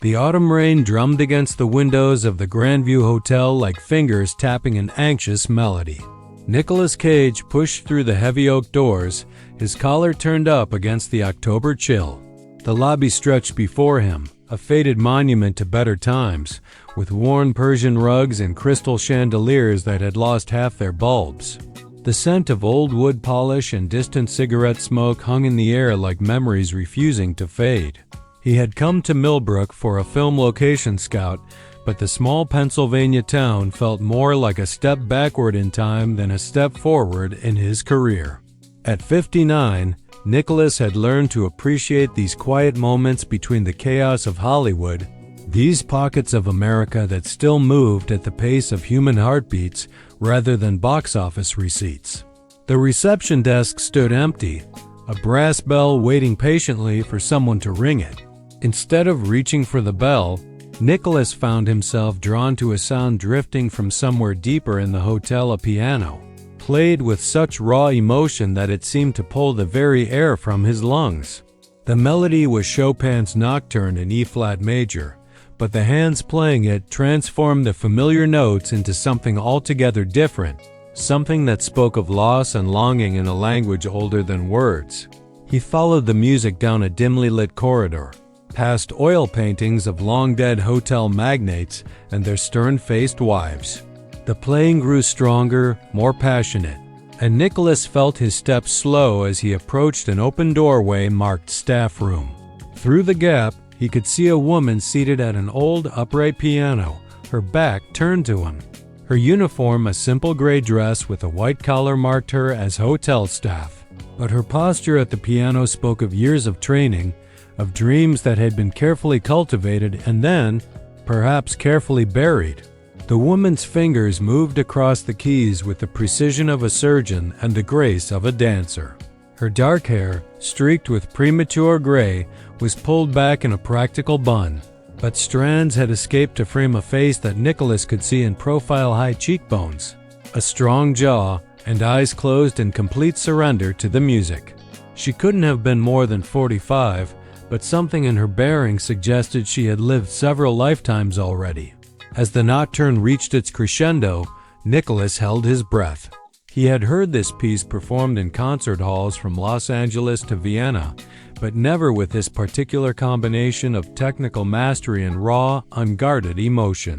The autumn rain drummed against the windows of the Grandview Hotel like fingers tapping an anxious melody. Nicolas Cage pushed through the heavy oak doors, his collar turned up against the October chill. The lobby stretched before him, a faded monument to better times, with worn Persian rugs and crystal chandeliers that had lost half their bulbs. The scent of old wood polish and distant cigarette smoke hung in the air like memories refusing to fade. He had come to Millbrook for a film location scout, but the small Pennsylvania town felt more like a step backward in time than a step forward in his career. At 59, Nicolas had learned to appreciate these quiet moments between the chaos of Hollywood, these pockets of America that still moved at the pace of human heartbeats rather than box office receipts. The reception desk stood empty, a brass bell waiting patiently for someone to ring it. Instead of reaching for the bell, Nicolas found himself drawn to a sound drifting from somewhere deeper in the hotel, a piano, played with such raw emotion that it seemed to pull the very air from his lungs. The melody was Chopin's Nocturne in E-flat major, but the hands playing it transformed the familiar notes into something altogether different, something that spoke of loss and longing in a language older than words. He followed the music down a dimly lit corridor, past oil paintings of long-dead hotel magnates and their stern-faced wives. The playing grew stronger, more passionate, and Nicolas felt his steps slow as he approached an open doorway marked Staff Room. Through the gap, he could see a woman seated at an old upright piano, her back turned to him. Her uniform, a simple gray dress with a white collar, marked her as hotel staff, but her posture at the piano spoke of years of training, of dreams that had been carefully cultivated and then, perhaps, carefully buried. The woman's fingers moved across the keys with the precision of a surgeon and the grace of a dancer. Her dark hair, streaked with premature gray, was pulled back in a practical bun, but strands had escaped to frame a face that Nicolas could see in profile-high cheekbones, a strong jaw, and eyes closed in complete surrender to the music. She couldn't have been more than 45, but something in her bearing suggested she had lived several lifetimes already. As the nocturne reached its crescendo, Nicolas held his breath. He had heard this piece performed in concert halls from Los Angeles to Vienna, but never with this particular combination of technical mastery and raw, unguarded emotion.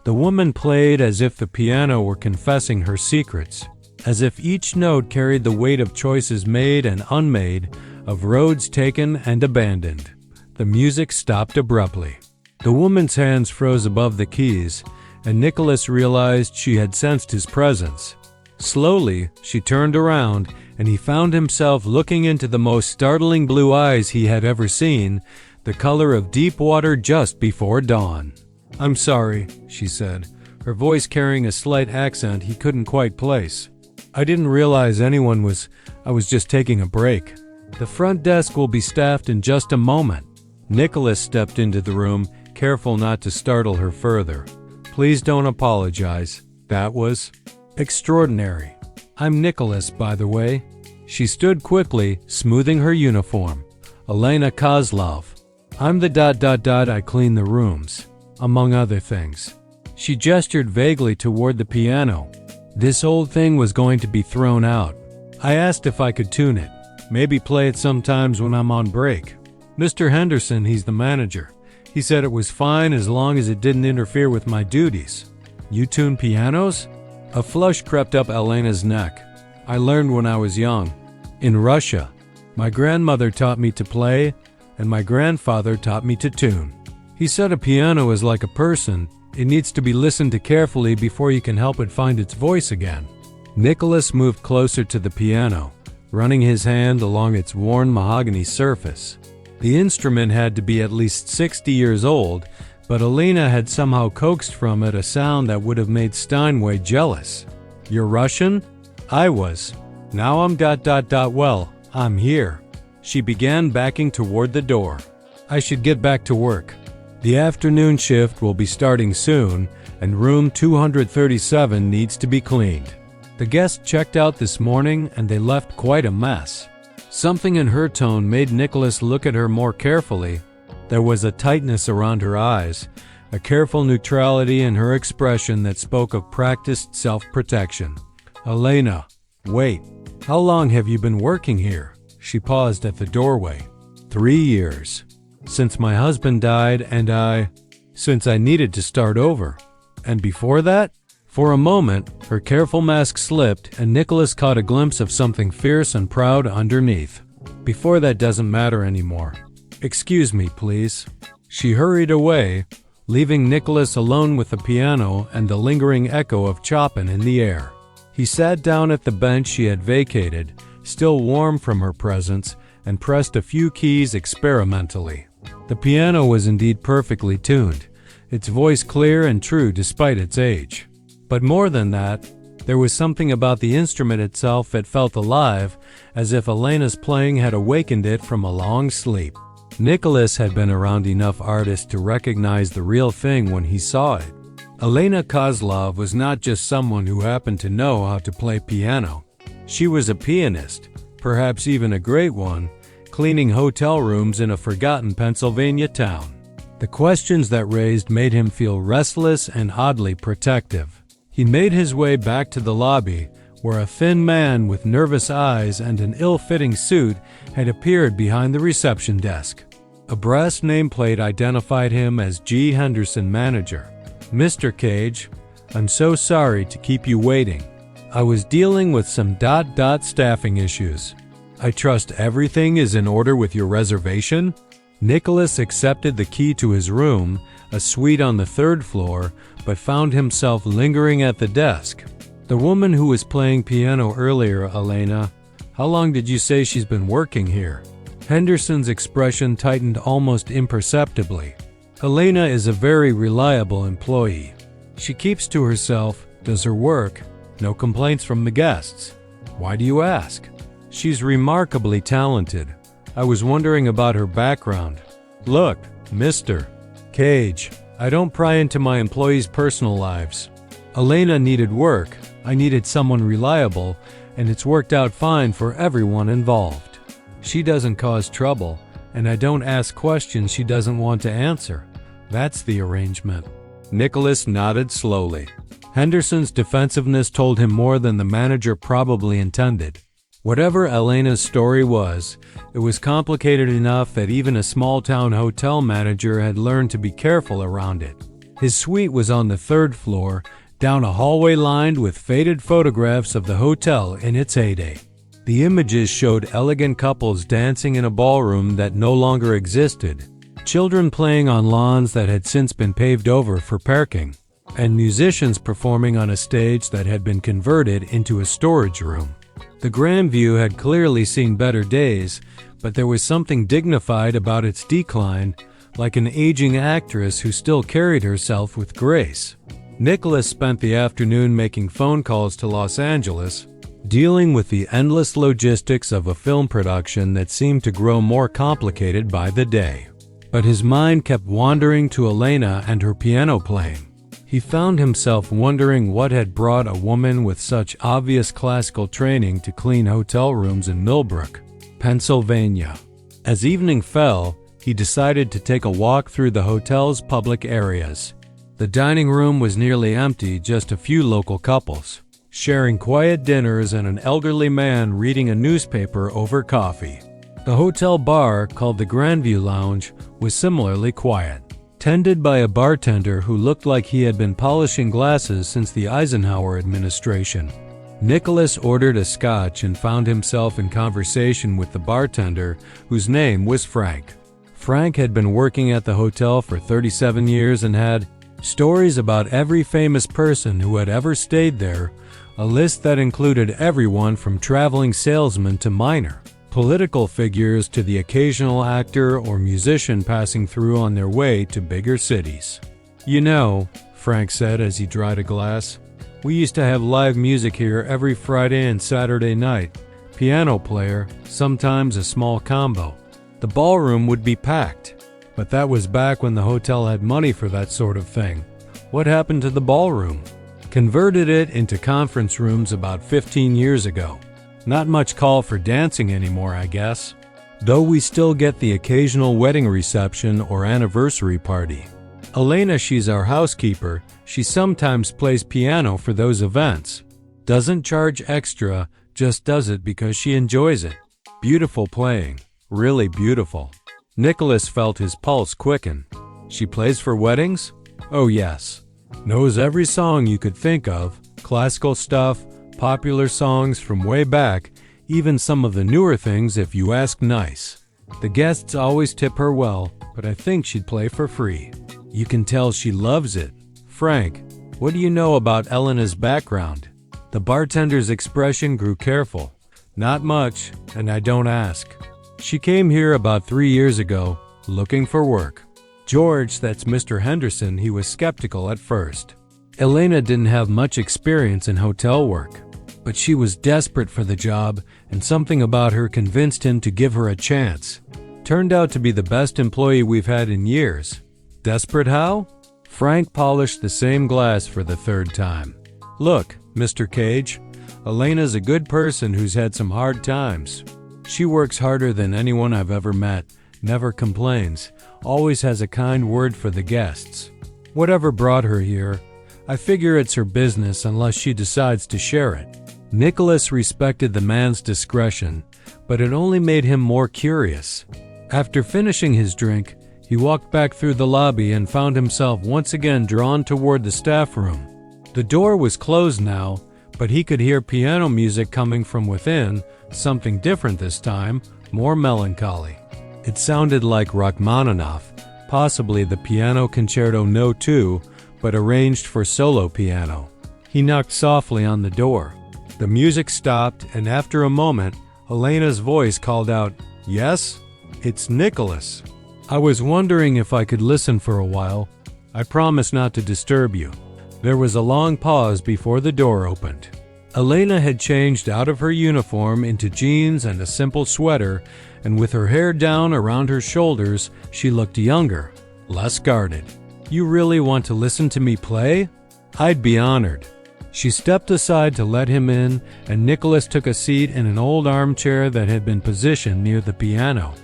The woman played as if the piano were confessing her secrets, as if each note carried the weight of choices made and unmade, of roads taken and abandoned. The music stopped abruptly. The woman's hands froze above the keys, and Nicolas realized she had sensed his presence. Slowly, she turned around, and he found himself looking into the most startling blue eyes he had ever seen, the color of deep water just before dawn. "I'm sorry," she said, her voice carrying a slight accent he couldn't quite place. "I didn't realize anyone was. I was just taking a break. The front desk will be staffed in just a moment." Nicolas stepped into the room, careful not to startle her further. "Please don't apologize. That was extraordinary. I'm Nicolas, by the way." She stood quickly, smoothing her uniform. "Elena Kozlov. I'm the ... I clean the rooms, among other things." She gestured vaguely toward the piano. "This old thing was going to be thrown out. I asked if I could tune it, maybe play it sometimes when I'm on break. Mr. Henderson, he's the manager. He said it was fine as long as it didn't interfere with my duties." "You tune pianos?" A flush crept up Elena's neck. "I learned when I was young. In Russia. My grandmother taught me to play, and my grandfather taught me to tune. He said a piano is like a person. It needs to be listened to carefully before you can help it find its voice again." Nicolas moved closer to the piano, running his hand along its worn mahogany surface. The instrument had to be at least 60 years old, but Elena had somehow coaxed from it a sound that would have made Steinway jealous. "You're Russian?" "I was. Now I'm ... Well, I'm here." She began backing toward the door. "I should get back to work. The afternoon shift will be starting soon, and room 237 needs to be cleaned. The guests checked out this morning, and they left quite a mess." Something in her tone made Nicolas look at her more carefully. There was a tightness around her eyes, a careful neutrality in her expression that spoke of practiced self-protection. "Elena, wait. How long have you been working here?" She paused at the doorway. 3 years. Since my husband died since I needed to start over. And before that? For a moment, her careful mask slipped and Nicholas caught a glimpse of something fierce and proud underneath. Before that doesn't matter anymore. "Excuse me, please." She hurried away, leaving Nicholas alone with the piano and the lingering echo of Chopin in the air. He sat down at the bench she had vacated, still warm from her presence, and pressed a few keys experimentally. The piano was indeed perfectly tuned, its voice clear and true despite its age. But more than that, there was something about the instrument itself that felt alive, as if Elena's playing had awakened it from a long sleep. Nicholas had been around enough artists to recognize the real thing when he saw it. Elena Kozlov was not just someone who happened to know how to play piano. She was a pianist, perhaps even a great one, cleaning hotel rooms in a forgotten Pennsylvania town. The questions that raised made him feel restless and oddly protective. He made his way back to the lobby, where a thin man with nervous eyes and an ill-fitting suit had appeared behind the reception desk. A brass nameplate identified him as G. Henderson, manager. "Mr. Cage, I'm so sorry to keep you waiting. I was dealing with some staffing issues. I trust everything is in order with your reservation?" Nicholas accepted the key to his room, a suite on the 3rd floor, but found himself lingering at the desk. "The woman who was playing piano earlier, Elena, how long did you say she's been working here?" Henderson's expression tightened almost imperceptibly. "Elena is a very reliable employee. She keeps to herself, does her work, no complaints from the guests. Why do you ask?" "She's remarkably talented. I was wondering about her background." "Look, Mr. Cage, I don't pry into my employees' personal lives. Elena needed work, I needed someone reliable, and it's worked out fine for everyone involved. She doesn't cause trouble, and I don't ask questions she doesn't want to answer. That's the arrangement." Nicholas nodded slowly. Henderson's defensiveness told him more than the manager probably intended. Whatever Elena's story was, it was complicated enough that even a small-town hotel manager had learned to be careful around it. His suite was on the 3rd floor, down a hallway lined with faded photographs of the hotel in its heyday. The images showed elegant couples dancing in a ballroom that no longer existed, children playing on lawns that had since been paved over for parking, and musicians performing on a stage that had been converted into a storage room. The Grandview had clearly seen better days, but there was something dignified about its decline, like an aging actress who still carried herself with grace. Nicholas spent the afternoon making phone calls to Los Angeles, dealing with the endless logistics of a film production that seemed to grow more complicated by the day. But his mind kept wandering to Elena and her piano playing. He found himself wondering what had brought a woman with such obvious classical training to clean hotel rooms in Millbrook, Pennsylvania. As evening fell, he decided to take a walk through the hotel's public areas. The dining room was nearly empty, just a few local couples, sharing quiet dinners and an elderly man reading a newspaper over coffee. The hotel bar, called the Grandview Lounge, was similarly quiet, tended by a bartender who looked like he had been polishing glasses since the Eisenhower administration. Nicholas ordered a scotch and found himself in conversation with the bartender, whose name was Frank. Frank had been working at the hotel for 37 years and had stories about every famous person who had ever stayed there, a list that included everyone from traveling salesmen to miner, political figures to the occasional actor or musician passing through on their way to bigger cities. "You know," Frank said as he dried a glass, "we used to have live music here every Friday and Saturday night. Piano player, sometimes a small combo. The ballroom would be packed. But that was back when the hotel had money for that sort of thing. What happened to the ballroom? Converted it into conference rooms about 15 years ago. Not much call for dancing anymore, I guess." though we still get the occasional wedding reception or anniversary party. Elena, she's our housekeeper. She sometimes plays piano for those events. Doesn't charge extra, just does it because she enjoys it. Beautiful playing, really beautiful. Nicholas felt his pulse quicken. She plays for weddings? Oh yes. Knows every song you could think of, classical stuff, popular songs from way back, even some of the newer things if you ask nice. The guests always tip her well, but I think she'd play for free. You can tell she loves it. Frank, what do you know about Elena's background? The bartender's expression grew careful. Not much, and I don't ask. She came here about 3 years ago, looking for work. George, that's Mr. Henderson, he was skeptical at first. Elena didn't have much experience in hotel work, but she was desperate for the job, and something about her convinced him to give her a chance. Turned out to be the best employee we've had in years. Desperate how? Frank polished the same glass for the third time. Look, Mr. Cage, Elena's a good person who's had some hard times. She works harder than anyone I've ever met, never complains, always has a kind word for the guests. Whatever brought her here, I figure it's her business unless she decides to share it. Nicholas respected the man's discretion, but it only made him more curious. After finishing his drink, he walked back through the lobby and found himself once again drawn toward the staff room. The door was closed now, but he could hear piano music coming from within, something different this time, more melancholy. It sounded like Rachmaninoff, possibly the Piano Concerto No. 2, but arranged for solo piano. He knocked softly on the door. The music stopped, and after a moment, Elena's voice called out, "Yes? It's Nicholas. I was wondering if I could listen for a while. I promise not to disturb you." There was a long pause before the door opened. Elena had changed out of her uniform into jeans and a simple sweater, and with her hair down around her shoulders, she looked younger, less guarded. "You really want to listen to me play? I'd be honored." She stepped aside to let him in, and Nicholas took a seat in an old armchair that had been positioned near the piano.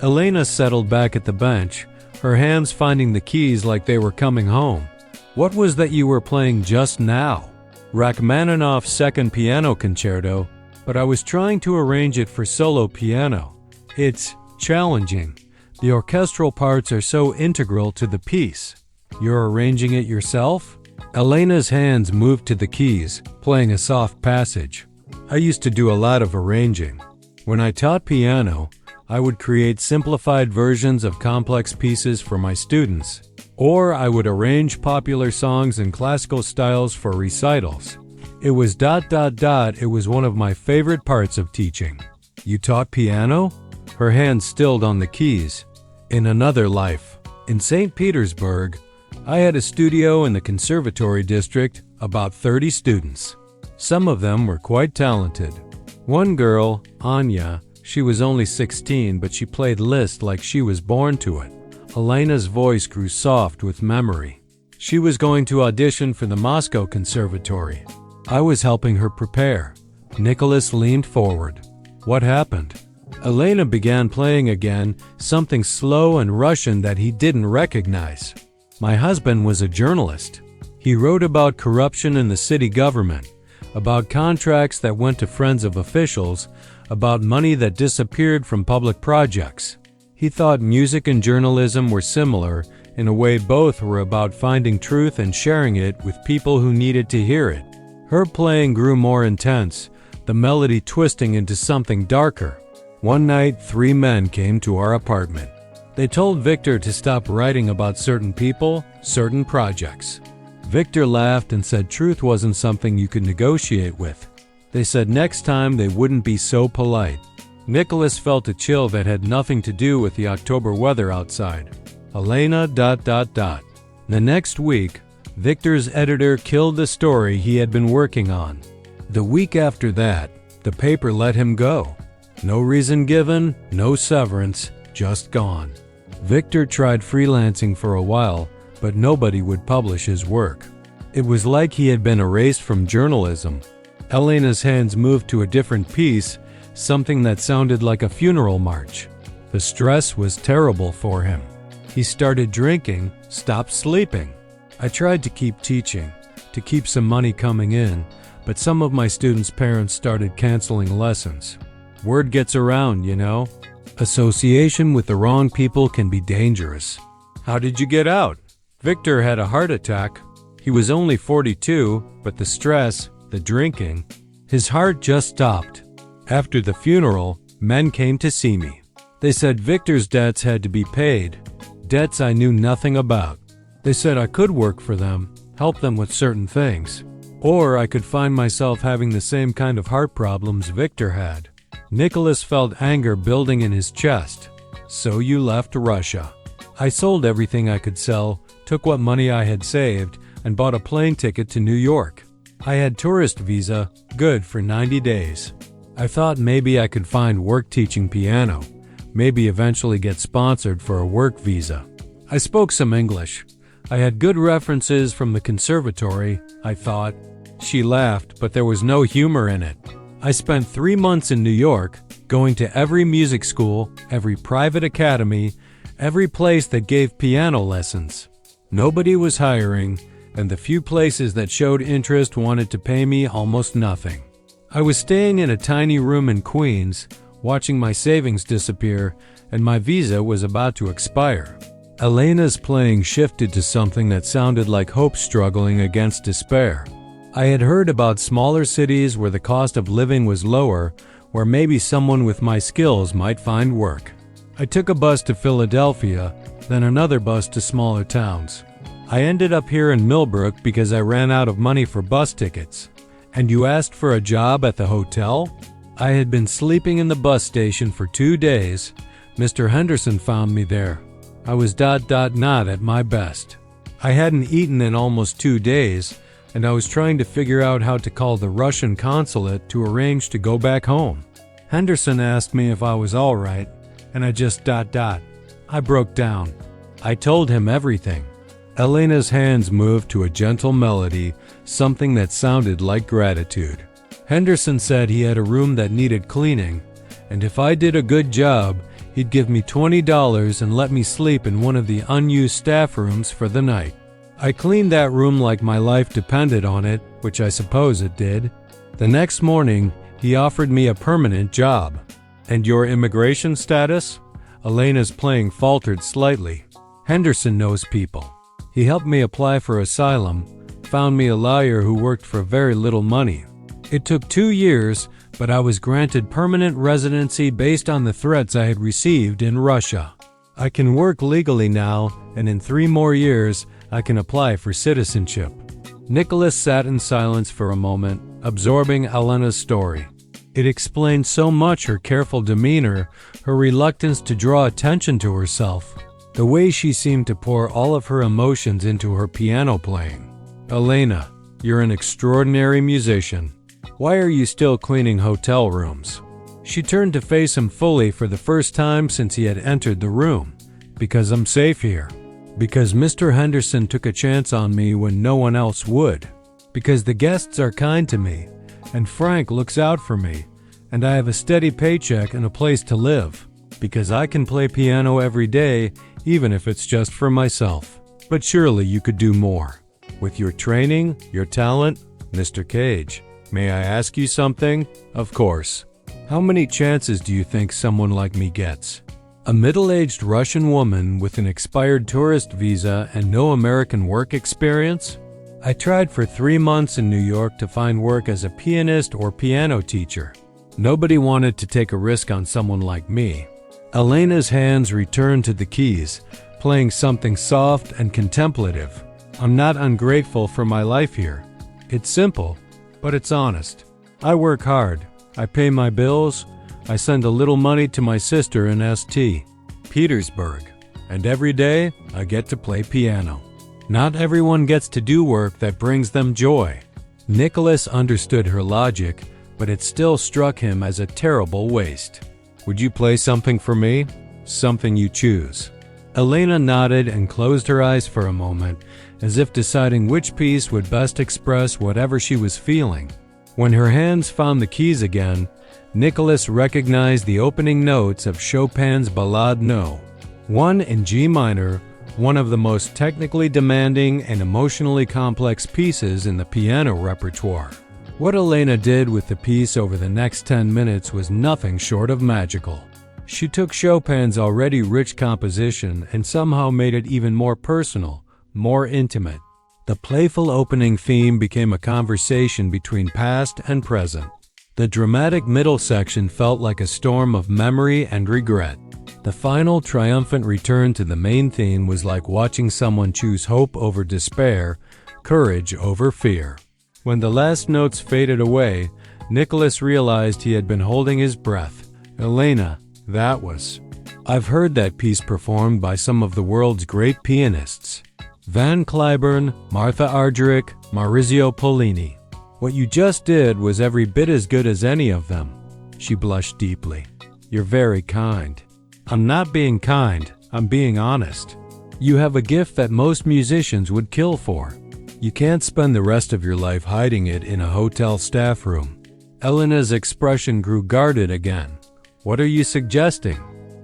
Elena settled back at the bench, her hands finding the keys like they were coming home. "What was that you were playing just now?" "Rachmaninoff's Second Piano Concerto, but I was trying to arrange it for solo piano. It's challenging. The orchestral parts are so integral to the piece." "You're arranging it yourself?" Elena's hands moved to the keys, playing a soft passage. "I used to do a lot of arranging. When I taught piano, I would create simplified versions of complex pieces for my students, or I would arrange popular songs in classical styles for recitals. It was ... It was one of my favorite parts of teaching." "You taught piano?" Her hands stilled on the keys. "In another life. In St. Petersburg, I had a studio in the conservatory district, about 30 students. Some of them were quite talented. One girl, Anya, she was only 16, but she played Liszt like she was born to it." Elena's voice grew soft with memory. "She was going to audition for the Moscow Conservatory. I was helping her prepare." Nicholas leaned forward. "What happened?" Elena began playing again, something slow and Russian that he didn't recognize. "My husband was a journalist. He wrote about corruption in the city government, about contracts that went to friends of officials, about money that disappeared from public projects. He thought music and journalism were similar, in a way both were about finding truth and sharing it with people who needed to hear it. Her playing grew more intense, the melody twisting into something darker. One night, 3 men came to our apartment. They told Victor to stop writing about certain people, certain projects. Victor laughed and said truth wasn't something you could negotiate with. They said next time they wouldn't be so polite. Nicholas felt a chill that had nothing to do with the October weather outside. Elena ... The next week, Victor's editor killed the story he had been working on. The week after that, the paper let him go. No reason given, no severance, just gone. Victor tried freelancing for a while, but nobody would publish his work. It was like he had been erased from journalism. Elena's hands moved to a different piece, something that sounded like a funeral march. The stress was terrible for him. He started drinking, stopped sleeping. I tried to keep teaching, to keep some money coming in, but some of my students' parents started canceling lessons. Word gets around, you know. Association with the wrong people can be dangerous. How did you get out? Victor had a heart attack. He was only 42, but the stress, the drinking, his heart just stopped. After the funeral, men came to see me. They said Victor's debts had to be paid, debts I knew nothing about. They said I could work for them, help them with certain things, or I could find myself having the same kind of heart problems Victor had. Nicholas felt anger building in his chest. So you left Russia. I sold everything I could sell, took what money I had saved, and bought a plane ticket to New York. I had tourist visa, good for 90 days. I thought maybe I could find work teaching piano, maybe eventually get sponsored for a work visa. I spoke some English. I had good references from the conservatory, I thought. She laughed, but there was no humor in it. I spent 3 months in New York, going to every music school, every private academy, every place that gave piano lessons. Nobody was hiring, and the few places that showed interest wanted to pay me almost nothing. I was staying in a tiny room in Queens, watching my savings disappear, and my visa was about to expire. Elena's playing shifted to something that sounded like hope struggling against despair. I had heard about smaller cities where the cost of living was lower, where maybe someone with my skills might find work. I took a bus to Philadelphia, then another bus to smaller towns. I ended up here in Millbrook because I ran out of money for bus tickets. And you asked for a job at the hotel? I had been sleeping in the bus station for 2 days. Mr. Henderson found me there. I was not at my best. I hadn't eaten in almost 2 days, and I was trying to figure out how to call the Russian consulate to arrange to go back home. Henderson asked me if I was all right, and I just I broke down. I told him everything. Elena's hands moved to a gentle melody, something that sounded like gratitude. Henderson said he had a room that needed cleaning, and if I did a good job, he'd give me $20 and let me sleep in one of the unused staff rooms for the night. I cleaned that room like my life depended on it, which I suppose it did. The next morning, he offered me a permanent job. And your immigration status? Elena's playing faltered slightly. Henderson knows people. He helped me apply for asylum, found me a lawyer who worked for very little money. It took 2 years, but I was granted permanent residency based on the threats I had received in Russia. I can work legally now, and in 3 more years, I can apply for citizenship. Nicholas sat in silence for a moment, absorbing Elena's story. It explained so much: her careful demeanor, her reluctance to draw attention to herself, the way she seemed to pour all of her emotions into her piano playing. Elena, you're an extraordinary musician. Why are you still cleaning hotel rooms? She turned to face him fully for the first time since he had entered the room. Because I'm safe here. Because Mr. Henderson took a chance on me when no one else would. Because the guests are kind to me, and Frank looks out for me, and I have a steady paycheck and a place to live. Because I can play piano every day, even if it's just for myself. But surely you could do more. With your training, your talent, Mr. Cage. May I ask you something? Of course. How many chances do you think someone like me gets? A middle-aged Russian woman with an expired tourist visa and no American work experience? I tried for 3 months in New York to find work as a pianist or piano teacher. Nobody wanted to take a risk on someone like me. Elena's hands returned to the keys, playing something soft and contemplative. I'm not ungrateful for my life here. It's simple, but it's honest. I work hard. I pay my bills. I send a little money to my sister in St. Petersburg. And every day, I get to play piano. Not everyone gets to do work that brings them joy. Nicholas understood her logic, but it still struck him as a terrible waste. Would you play something for me? Something you choose. Elena nodded and closed her eyes for a moment, as if deciding which piece would best express whatever she was feeling. When her hands found the keys again, Nicolas recognized the opening notes of Chopin's Ballade No. 1 in G minor, one of the most technically demanding and emotionally complex pieces in the piano repertoire. What Elena did with the piece over the next 10 minutes was nothing short of magical. She took Chopin's already rich composition and somehow made it even more personal, more intimate. The playful opening theme became a conversation between past and present. The dramatic middle section felt like a storm of memory and regret. The final triumphant return to the main theme was like watching someone choose hope over despair, courage over fear. When the last notes faded away, Nicolas realized he had been holding his breath. Elena, that was. I've heard that piece performed by some of the world's great pianists. Van Cliburn, Martha Argerich, Maurizio Pollini. What you just did was every bit as good as any of them. She blushed deeply. You're very kind. I'm not being kind, I'm being honest. You have a gift that most musicians would kill for. You can't spend the rest of your life hiding it in a hotel staff room. Elena's expression grew guarded again. What are you suggesting?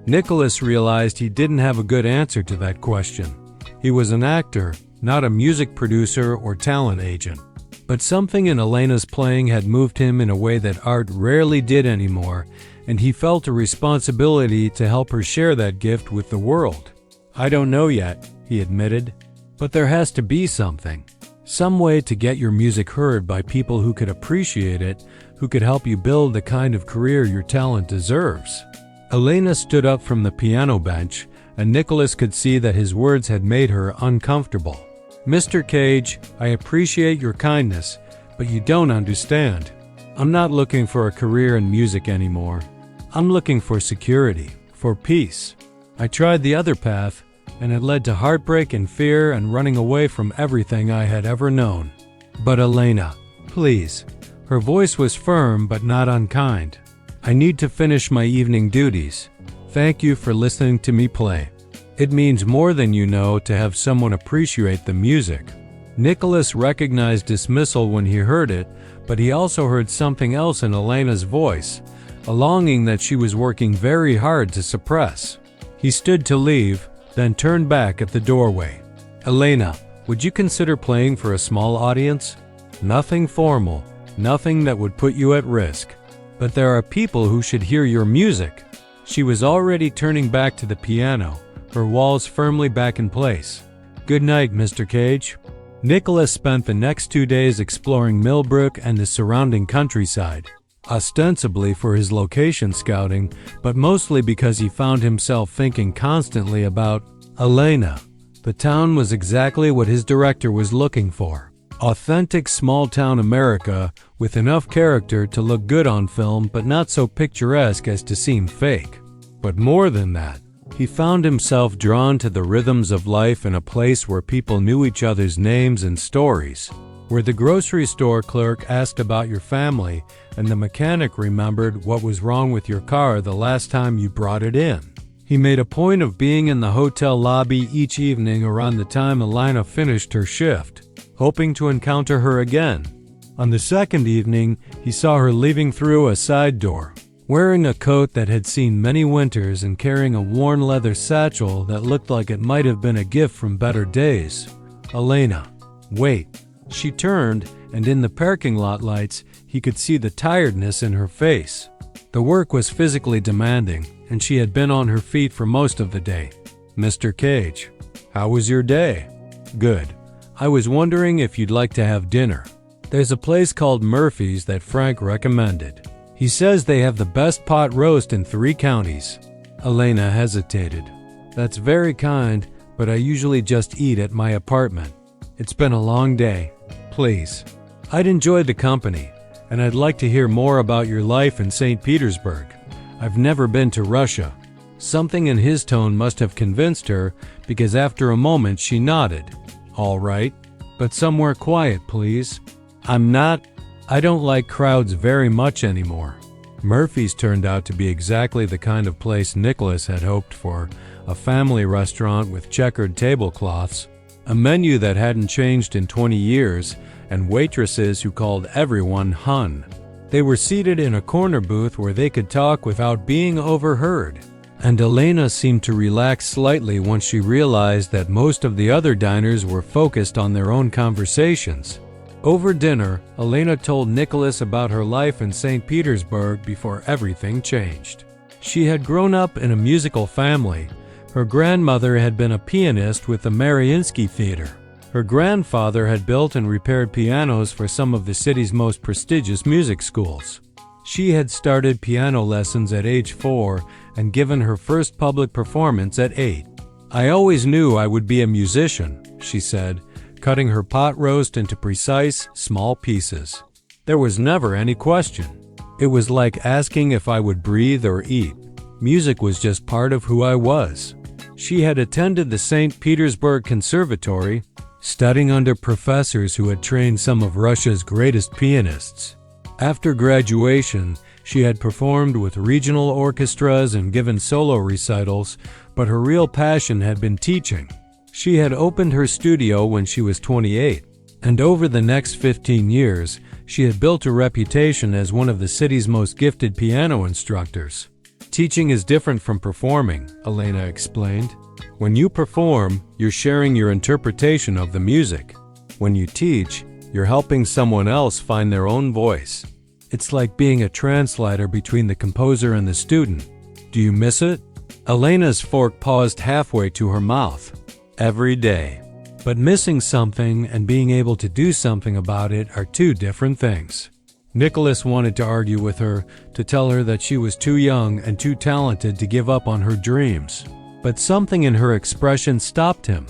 Nicolas realized he didn't have a good answer to that question. He was an actor, not a music producer or talent agent. But something in Elena's playing had moved him in a way that art rarely did anymore, and he felt a responsibility to help her share that gift with the world. I don't know yet, he admitted, but there has to be something. Some way to get your music heard by people who could appreciate it, who could help you build the kind of career your talent deserves. Elena stood up from the piano bench, and Nicolas could see that his words had made her uncomfortable. Mr. Cage, I appreciate your kindness, but you don't understand. I'm not looking for a career in music anymore. I'm looking for security, for peace. I tried the other path, and it led to heartbreak and fear and running away from everything I had ever known. But Elena, please. Her voice was firm but not unkind. I need to finish my evening duties. Thank you for listening to me play. It means more than you know to have someone appreciate the music. Nicolas recognized dismissal when he heard it, but he also heard something else in Elena's voice, a longing that she was working very hard to suppress. He stood to leave, then turned back at the doorway. Elena, would you consider playing for a small audience? Nothing formal, nothing that would put you at risk. But there are people who should hear your music. She was already turning back to the piano, her walls firmly back in place. Good night, Mr. Cage. Nicolas spent the next 2 days exploring Millbrook and the surrounding countryside, ostensibly for his location scouting, but mostly because he found himself thinking constantly about Elena. The town was exactly what his director was looking for. Authentic small-town America with enough character to look good on film but not so picturesque as to seem fake. But more than that, he found himself drawn to the rhythms of life in a place where people knew each other's names and stories, where the grocery store clerk asked about your family and the mechanic remembered what was wrong with your car the last time you brought it in. He made a point of being in the hotel lobby each evening around the time Elena finished her shift, hoping to encounter her again. On the second evening, he saw her leaving through a side door, wearing a coat that had seen many winters and carrying a worn leather satchel that looked like it might have been a gift from better days. Elena, wait. She turned, and in the parking lot lights, he could see the tiredness in her face. The work was physically demanding, and she had been on her feet for most of the day. Mr. Cage, how was your day? Good. I was wondering if you'd like to have dinner. There's a place called Murphy's that Frank recommended. He says they have the best pot roast in 3 counties. Elena hesitated. That's very kind, but I usually just eat at my apartment. It's been a long day. Please. I'd enjoy the company, and I'd like to hear more about your life in St. Petersburg. I've never been to Russia. Something in his tone must have convinced her, because after a moment she nodded. All right, but somewhere quiet, please. I don't like crowds very much anymore. Murphy's turned out to be exactly the kind of place Nicolas had hoped for, a family restaurant with checkered tablecloths, a menu that hadn't changed in 20 years, and waitresses who called everyone Hun. They were seated in a corner booth where they could talk without being overheard. And Elena seemed to relax slightly once she realized that most of the other diners were focused on their own conversations. Over dinner, Elena told Nicholas about her life in St. Petersburg before everything changed. She had grown up in a musical family. Her grandmother had been a pianist with the Mariinsky Theater. Her grandfather had built and repaired pianos for some of the city's most prestigious music schools. She had started piano lessons at age 4 and given her first public performance at 8. "I always knew I would be a musician," she said, cutting her pot roast into precise, small pieces. "There was never any question. It was like asking if I would breathe or eat. Music was just part of who I was." She had attended the St. Petersburg Conservatory, studying under professors who had trained some of Russia's greatest pianists. After graduation, she had performed with regional orchestras and given solo recitals, but her real passion had been teaching. She had opened her studio when she was 28, and over the next 15 years, she had built a reputation as one of the city's most gifted piano instructors. "Teaching is different from performing," Elena explained. "When you perform, you're sharing your interpretation of the music. When you teach, you're helping someone else find their own voice. It's like being a translator between the composer and the student. Do you miss it?" Elena's fork paused halfway to her mouth. "Every day. But missing something and being able to do something about it are two different things." Nicholas wanted to argue with her, to tell her that she was too young and too talented to give up on her dreams. But something in her expression stopped him.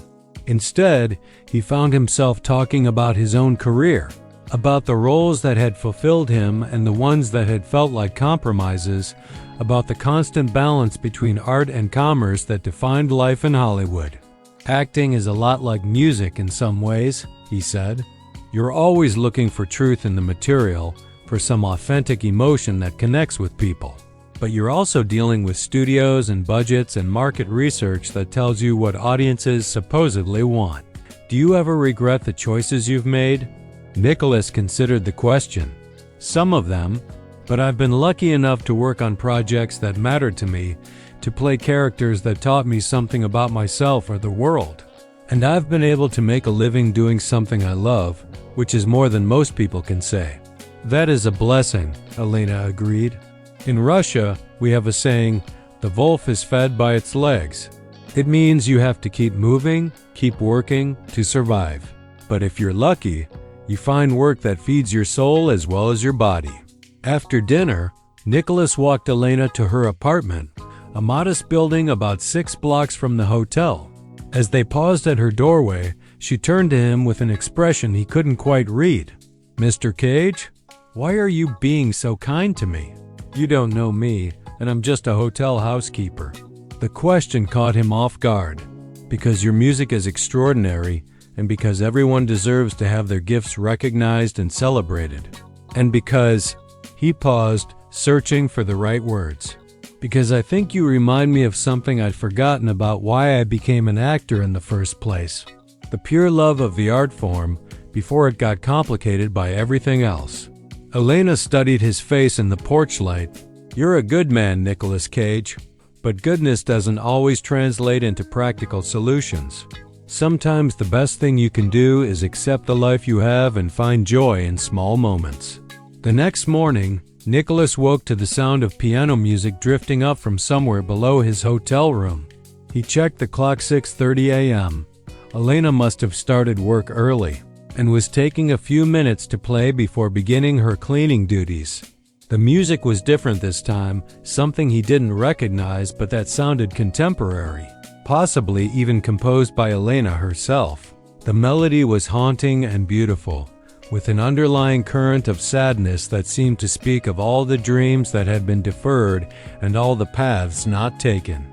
Instead, he found himself talking about his own career, about the roles that had fulfilled him and the ones that had felt like compromises, about the constant balance between art and commerce that defined life in Hollywood. "Acting is a lot like music in some ways," he said. "You're always looking for truth in the material, for some authentic emotion that connects with people. But you're also dealing with studios and budgets and market research that tells you what audiences supposedly want. Do you ever regret the choices you've made?" Nicholas considered the question. "Some of them, but I've been lucky enough to work on projects that mattered to me, to play characters that taught me something about myself or the world. And I've been able to make a living doing something I love, which is more than most people can say." "That is a blessing," Elena agreed. "In Russia, we have a saying, 'The wolf is fed by its legs.' It means you have to keep moving, keep working, to survive. But if you're lucky, you find work that feeds your soul as well as your body." After dinner, Nicholas walked Elena to her apartment, a modest building about 6 blocks from the hotel. As they paused at her doorway, she turned to him with an expression he couldn't quite read. "Mr. Cage, why are you being so kind to me? You don't know me, and I'm just a hotel housekeeper." The question caught him off guard. "Because your music is extraordinary, and because everyone deserves to have their gifts recognized and celebrated. And because..." He paused, searching for the right words. "Because I think you remind me of something I'd forgotten about why I became an actor in the first place. The pure love of the art form, before it got complicated by everything else." Elena studied his face in the porch light. "You're a good man, Nicolas Cage. But goodness doesn't always translate into practical solutions. Sometimes the best thing you can do is accept the life you have and find joy in small moments." The next morning, Nicholas woke to the sound of piano music drifting up from somewhere below his hotel room. He checked the clock. 6:30 a.m. Elena must have started work early and was taking a few minutes to play before beginning her cleaning duties. The music was different this time, something he didn't recognize but that sounded contemporary, possibly even composed by Elena herself. The melody was haunting and beautiful, with an underlying current of sadness that seemed to speak of all the dreams that had been deferred and all the paths not taken.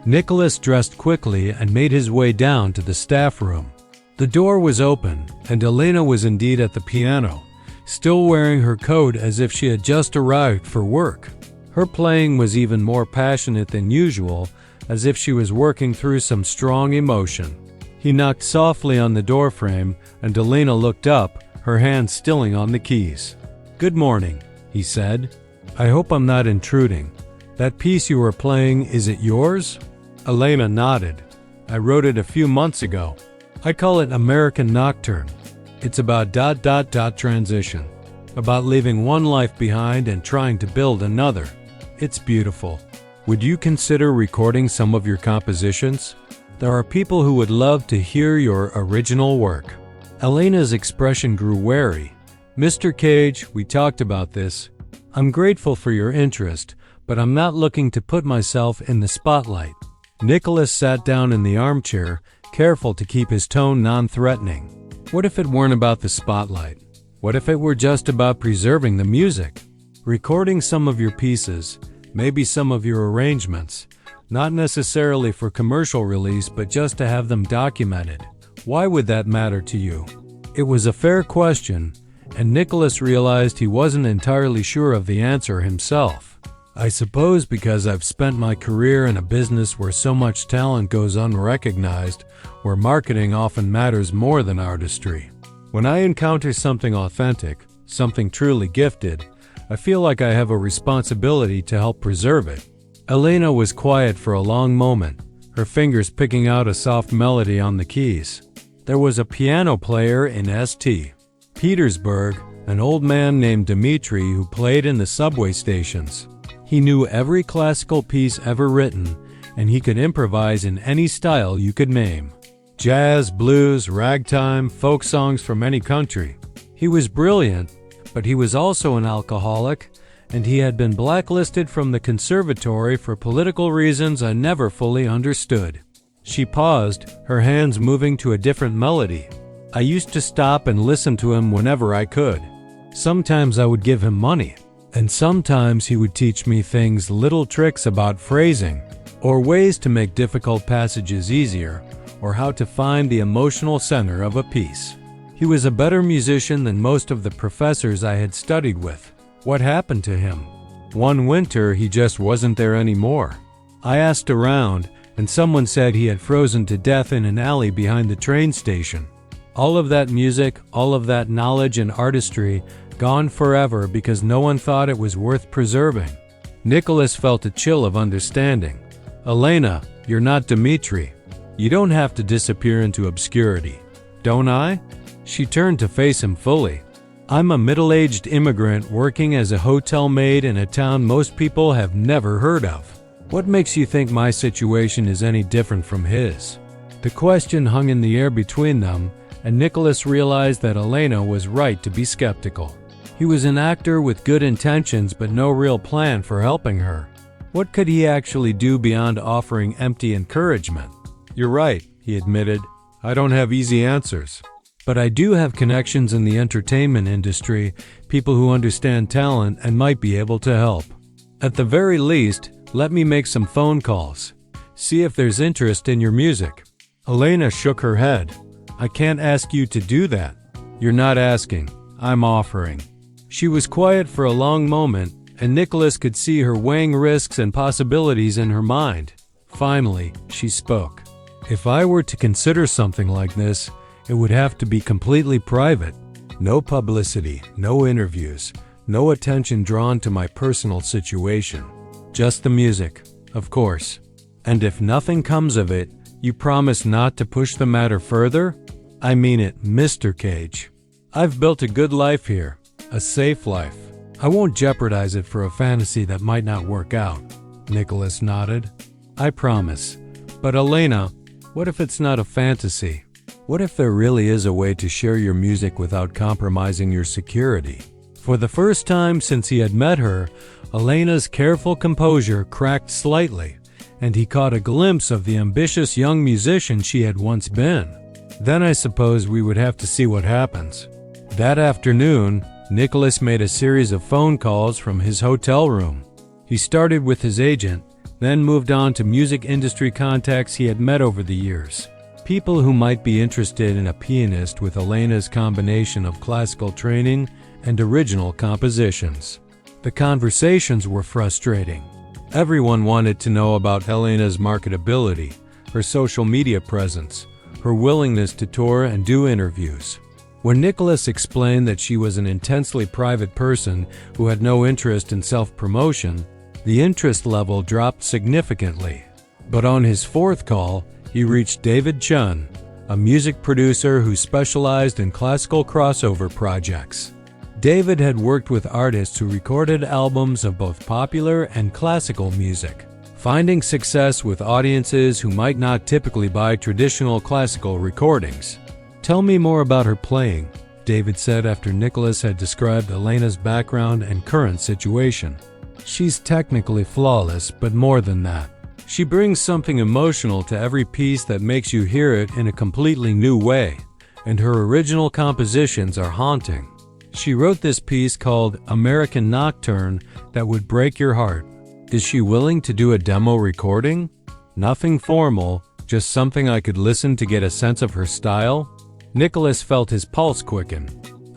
Nicholas dressed quickly and made his way down to the staff room. The door was open, and Elena was indeed at the piano, still wearing her coat as if she had just arrived for work. Her playing was even more passionate than usual, as if she was working through some strong emotion. He knocked softly on the doorframe, and Elena looked up, her hand stilling on the keys. "Good morning," he said. "I hope I'm not intruding. That piece you were playing, is it yours?" Elena nodded. "I wrote it a few months ago. I call it American Nocturne. It's about transition, about leaving one life behind and trying to build another. It's beautiful. Would you consider recording some of your compositions? There are people who would love to hear your original work." Elena's expression grew wary. "Mr. Cage, we talked about this. I'm grateful for your interest, but I'm not looking to put myself in the spotlight." Nicholas sat down in the armchair, careful to keep his tone non-threatening. What if it weren't about the spotlight? What if it were just about preserving the music? Recording some of your pieces, maybe some of your arrangements, not necessarily for commercial release, but just to have them documented. Why would that matter to you? It was a fair question, and Nicholas realized he wasn't entirely sure of the answer himself. "I suppose because I've spent my career in a business where so much talent goes unrecognized, where marketing often matters more than artistry. When I encounter something authentic, something truly gifted, I feel like I have a responsibility to help preserve it." Elena was quiet for a long moment, her fingers picking out a soft melody on the keys. There was a piano player in St. Petersburg, an old man named Dmitri who played in the subway stations. He knew every classical piece ever written, and he could improvise in any style you could name. Jazz, blues, ragtime, folk songs from any country. He was brilliant, but he was also an alcoholic, and he had been blacklisted from the conservatory for political reasons I never fully understood. She paused, her hands moving to a different melody. "I used to stop and listen to him whenever I could. Sometimes I would give him money, and sometimes he would teach me things, little tricks about phrasing, or ways to make difficult passages easier, or how to find the emotional center of a piece. He was a better musician than most of the professors I had studied with. What happened to him? One winter, he just wasn't there anymore. I asked around, and someone said he had frozen to death in an alley behind the train station. All of that music, all of that knowledge and artistry, gone forever because no one thought it was worth preserving." Nicholas felt a chill of understanding. "Elena, you're not Dmitri. You don't have to disappear into obscurity. Don't I?" She turned to face him fully. "I'm a middle-aged immigrant working as a hotel maid in a town most people have never heard of. What makes you think my situation is any different from his?" The question hung in the air between them, and Nicholas realized that Elena was right to be skeptical. He was an actor with good intentions but no real plan for helping her. What could he actually do beyond offering empty encouragement? "You're right," he admitted. "I don't have easy answers. But I do have connections in the entertainment industry, people who understand talent and might be able to help. At the very least, let me make some phone calls. See if there's interest in your music." Elena shook her head. "I can't ask you to do that." "You're not asking. I'm offering." She was quiet for a long moment, and Nicholas could see her weighing risks and possibilities in her mind. Finally, she spoke. "If I were to consider something like this, it would have to be completely private. No publicity, no interviews, no attention drawn to my personal situation. Just the music, of course. And if nothing comes of it, you promise not to push the matter further?" "I mean it, Mr. Cage. I've built a good life here, a safe life. I won't jeopardize it for a fantasy that might not work out." Nicholas nodded. "I promise. But Elena, what if it's not a fantasy? What if there really is a way to share your music without compromising your security?" For the first time since he had met her, Elena's careful composure cracked slightly, and he caught a glimpse of the ambitious young musician she had once been. "Then I suppose we would have to see what happens." That afternoon, Nicholas made a series of phone calls from his hotel room. He started with his agent, then moved on to music industry contacts he had met over the years. People who might be interested in a pianist with Elena's combination of classical training and original compositions. The conversations were frustrating. Everyone wanted to know about Elena's marketability, her social media presence, her willingness to tour and do interviews. When Nicholas explained that she was an intensely private person who had no interest in self-promotion, the interest level dropped significantly. But on his fourth call, he reached David Chun, a music producer who specialized in classical crossover projects. David had worked with artists who recorded albums of both popular and classical music, finding success with audiences who might not typically buy traditional classical recordings. "Tell me more about her playing," David said after Nicholas had described Elena's background and current situation. "She's technically flawless, but more than that. She brings something emotional to every piece that makes you hear it in a completely new way, and her original compositions are haunting. She wrote this piece called American Nocturne that would break your heart. Is she willing to do a demo recording? Nothing formal, just something I could listen to get a sense of her style?" Nicholas felt his pulse quicken.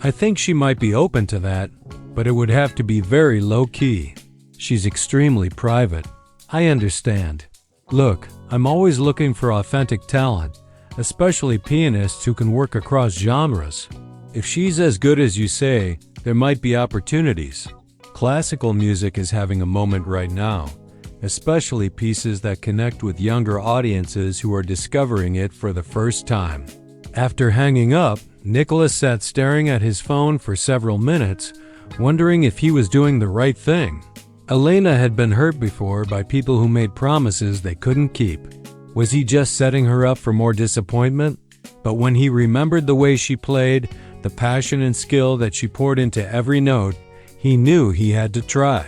"I think she might be open to that, but it would have to be very low-key. She's extremely private. I understand. Look, I'm always looking for authentic talent, especially pianists who can work across genres. If she's as good as you say, there might be opportunities. Classical music is having a moment right now, especially pieces that connect with younger audiences who are discovering it for the first time." After hanging up, Nicholas sat staring at his phone for several minutes, wondering if he was doing the right thing. Elena had been hurt before by people who made promises they couldn't keep. Was he just setting her up for more disappointment? But when he remembered the way she played, the passion and skill that she poured into every note, he knew he had to try.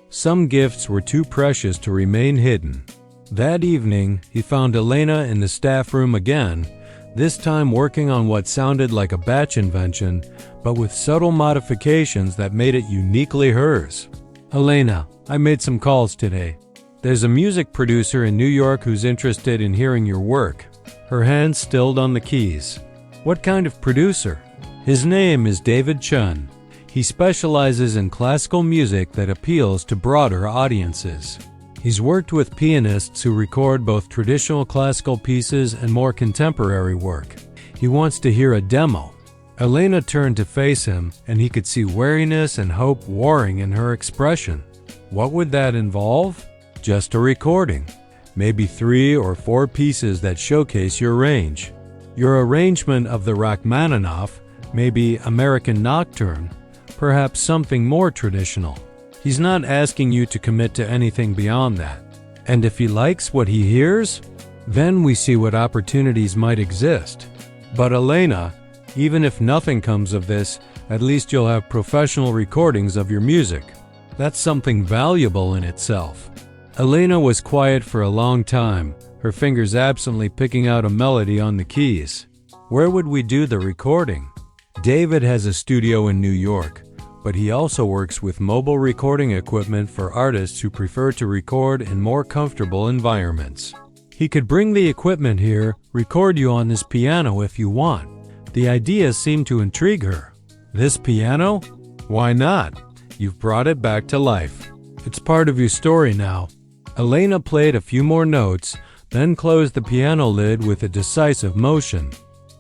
Some gifts were too precious to remain hidden. That evening, he found Elena in the staff room again, this time working on what sounded like a batch invention, but with subtle modifications that made it uniquely hers. "Elena, I made some calls today. There's a music producer in New York who's interested in hearing your work." Her hand stilled on the keys. "What kind of producer?" "His name is David Chun. He specializes in classical music that appeals to broader audiences. He's worked with pianists who record both traditional classical pieces and more contemporary work. He wants to hear a demo." Elena turned to face him, and he could see wariness and hope warring in her expression. "What would that involve?" "Just a recording. Maybe 3 or 4 pieces that showcase your range. Your arrangement of the Rachmaninoff, maybe American Nocturne, perhaps something more traditional. He's not asking you to commit to anything beyond that. And if he likes what he hears, then we see what opportunities might exist. But Elena, even if nothing comes of this, at least you'll have professional recordings of your music. That's something valuable in itself." Elena was quiet for a long time, her fingers absently picking out a melody on the keys. "Where would we do the recording?" "David has a studio in New York, but he also works with mobile recording equipment for artists who prefer to record in more comfortable environments. He could bring the equipment here, record you on this piano if you want." The idea seemed to intrigue her. "This piano? Why not? You've brought it back to life. It's part of your story now." Elena played a few more notes, then closed the piano lid with a decisive motion.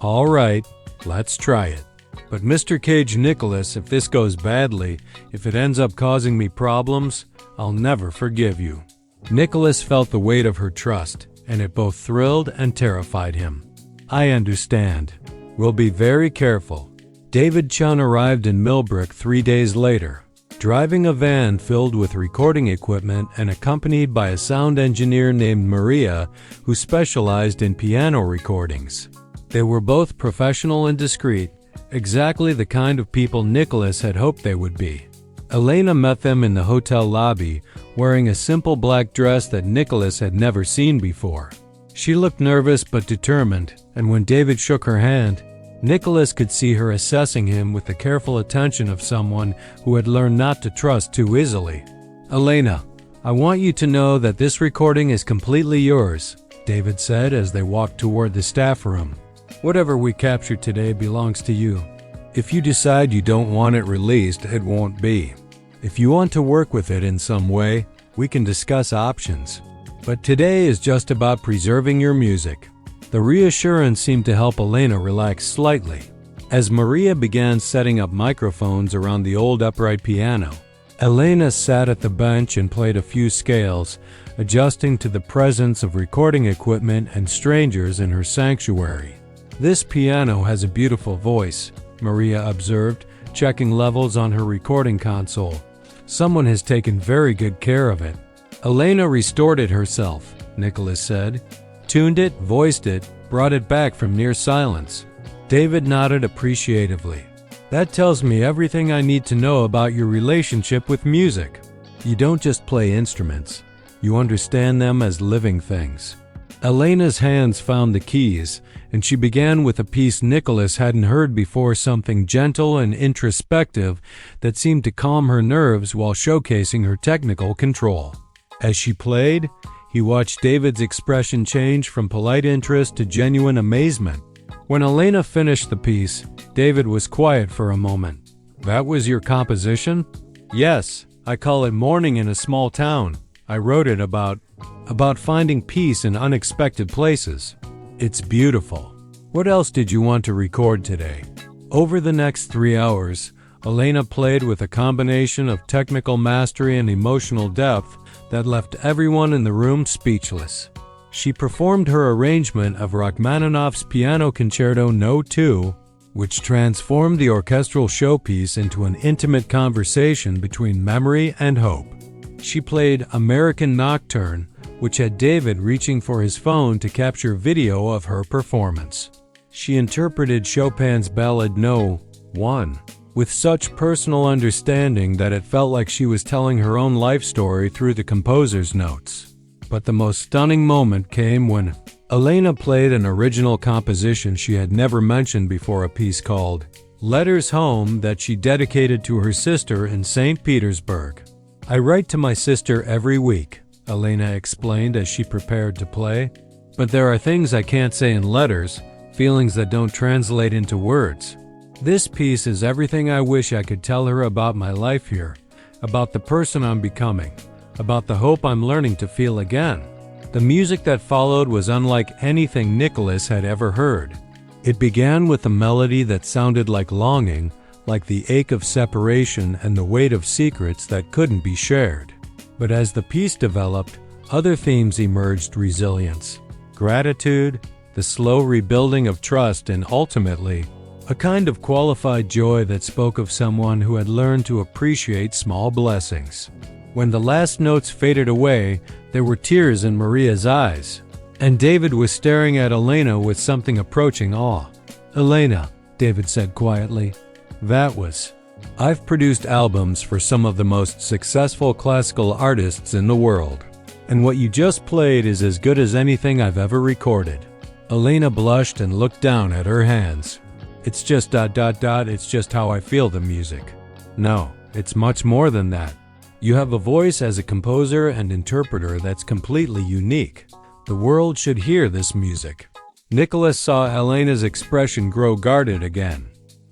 "All right, let's try it. But Mr. Cage Nicholas, if this goes badly, if it ends up causing me problems, I'll never forgive you." Nicholas felt the weight of her trust, and it both thrilled and terrified him. "I understand. We'll be very careful." David Chun arrived in Millbrook 3 days later, driving a van filled with recording equipment and accompanied by a sound engineer named Maria who specialized in piano recordings. They were both professional and discreet, exactly the kind of people Nicholas had hoped they would be. Elena met them in the hotel lobby, wearing a simple black dress that Nicholas had never seen before. She looked nervous but determined, and when David shook her hand, Nicholas could see her assessing him with the careful attention of someone who had learned not to trust too easily. "Elena, I want you to know that this recording is completely yours," David said as they walked toward the staff room. "Whatever we capture today belongs to you. If you decide you don't want it released, it won't be. If you want to work with it in some way, we can discuss options. But today is just about preserving your music." The reassurance seemed to help Elena relax slightly. As Maria began setting up microphones around the old upright piano, Elena sat at the bench and played a few scales, adjusting to the presence of recording equipment and strangers in her sanctuary. "This piano has a beautiful voice," Maria observed, checking levels on her recording console. "Someone has taken very good care of it." "Elena restored it herself," Nicolas said. "Tuned it, voiced it, brought it back from near silence." David nodded appreciatively. "That tells me everything I need to know about your relationship with music. You don't just play instruments, you understand them as living things." Elena's hands found the keys, and she began with a piece Nicolas hadn't heard before, something gentle and introspective that seemed to calm her nerves while showcasing her technical control. As she played, he watched David's expression change from polite interest to genuine amazement. When Elena finished the piece, David was quiet for a moment. "That was your composition?" "Yes, I call it Morning in a Small Town. I wrote it about finding peace in unexpected places." "It's beautiful. What else did you want to record today?" Over the next 3 hours, Elena played with a combination of technical mastery and emotional depth that left everyone in the room speechless. She performed her arrangement of Rachmaninoff's Piano Concerto No. 2, which transformed the orchestral showpiece into an intimate conversation between memory and hope. She played American Nocturne, which had David reaching for his phone to capture video of her performance. She interpreted Chopin's Ballade No. 1 with such personal understanding that it felt like she was telling her own life story through the composer's notes. But the most stunning moment came when Elena played an original composition she had never mentioned before, a piece called Letters Home that she dedicated to her sister in St. Petersburg. "I write to my sister every week," Elena explained as she prepared to play. "But there are things I can't say in letters, feelings that don't translate into words. This piece is everything I wish I could tell her about my life here, about the person I'm becoming, about the hope I'm learning to feel again." The music that followed was unlike anything Nicolas had ever heard. It began with a melody that sounded like longing, like the ache of separation and the weight of secrets that couldn't be shared. But as the piece developed, other themes emerged: resilience, gratitude, the slow rebuilding of trust, and ultimately, a kind of qualified joy that spoke of someone who had learned to appreciate small blessings. When the last notes faded away, there were tears in Maria's eyes, and David was staring at Elena with something approaching awe. "Elena," David said quietly, I've produced albums for some of the most successful classical artists in the world, and what you just played is as good as anything I've ever recorded." Elena blushed and looked down at her hands. "It's just ... it's just how I feel the music." "No, it's much more than that. You have a voice as a composer and interpreter that's completely unique. The world should hear this music." Nicolas saw Elena's expression grow guarded again.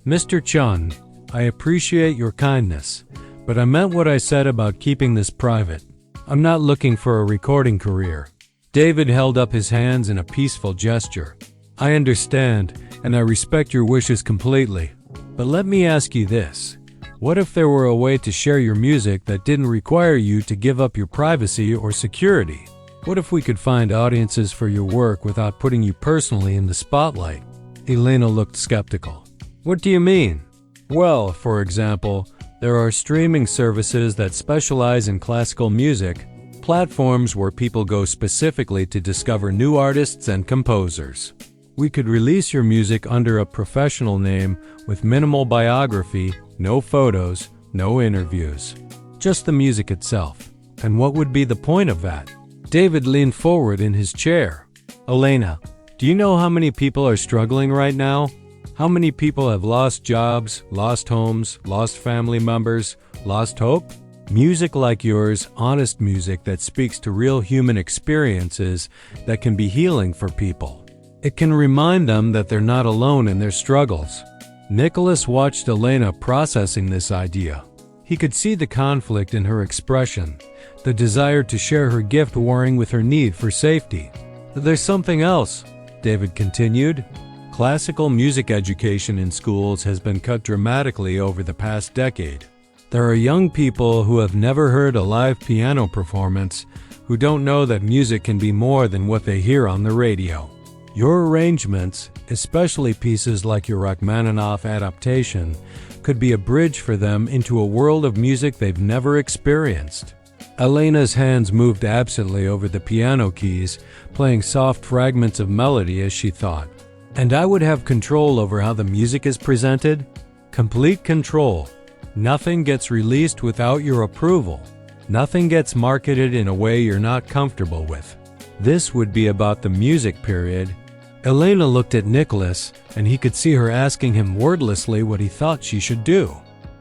"Mr. Chun, I appreciate your kindness, but I meant what I said about keeping this private. I'm not looking for a recording career." David held up his hands in a peaceful gesture. "I understand, and I respect your wishes completely. But let me ask you this. What if there were a way to share your music that didn't require you to give up your privacy or security? What if we could find audiences for your work without putting you personally in the spotlight?" Elena looked skeptical. "What do you mean?" "Well, for example, there are streaming services that specialize in classical music, platforms where people go specifically to discover new artists and composers. We could release your music under a professional name with minimal biography, no photos, no interviews. Just the music itself. And what would be the point of that?" David leaned forward in his chair. "Elena, do you know how many people are struggling right now? How many people have lost jobs, lost homes, lost family members, lost hope? Music like yours, honest music that speaks to real human experiences that can be healing for people. It can remind them that they're not alone in their struggles." Nicolas watched Elena processing this idea. He could see the conflict in her expression, the desire to share her gift warring with her need for safety. "There's something else," David continued. Classical music education in schools has been cut dramatically over the past decade. There are young people who have never heard a live piano performance who don't know that music can be more than what they hear on the radio. Your arrangements, especially pieces like your Rachmaninoff adaptation, could be a bridge for them into a world of music they've never experienced. Elena's hands moved absently over the piano keys, playing soft fragments of melody as she thought. And I would have control over how the music is presented? Complete control. Nothing gets released without your approval. Nothing gets marketed in a way you're not comfortable with. This would be about the music, period. Elena looked at Nicolas, and he could see her asking him wordlessly what he thought she should do.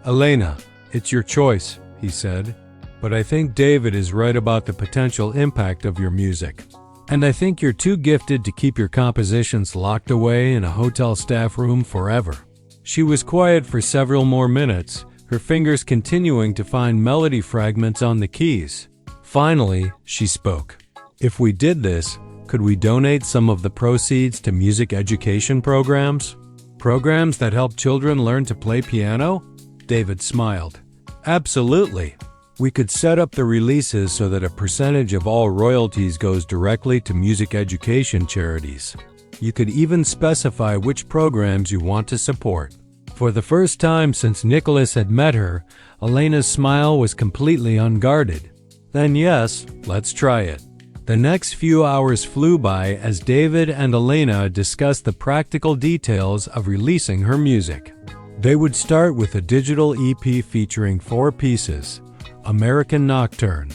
Elena, it's your choice, he said. But I think David is right about the potential impact of your music. And I think you're too gifted to keep your compositions locked away in a hotel staff room forever. She was quiet for several more minutes, her fingers continuing to find melody fragments on the keys. Finally, she spoke. If we did this, could we donate some of the proceeds to music education programs? Programs that help children learn to play piano? David smiled. Absolutely. We could set up the releases so that a percentage of all royalties goes directly to music education charities. You could even specify which programs you want to support. For the first time since Nicolas had met her, Elena's smile was completely unguarded. Then yes, let's try it. The next few hours flew by as David and Elena discussed the practical details of releasing her music. They would start with a digital EP featuring 4 pieces: American Nocturne,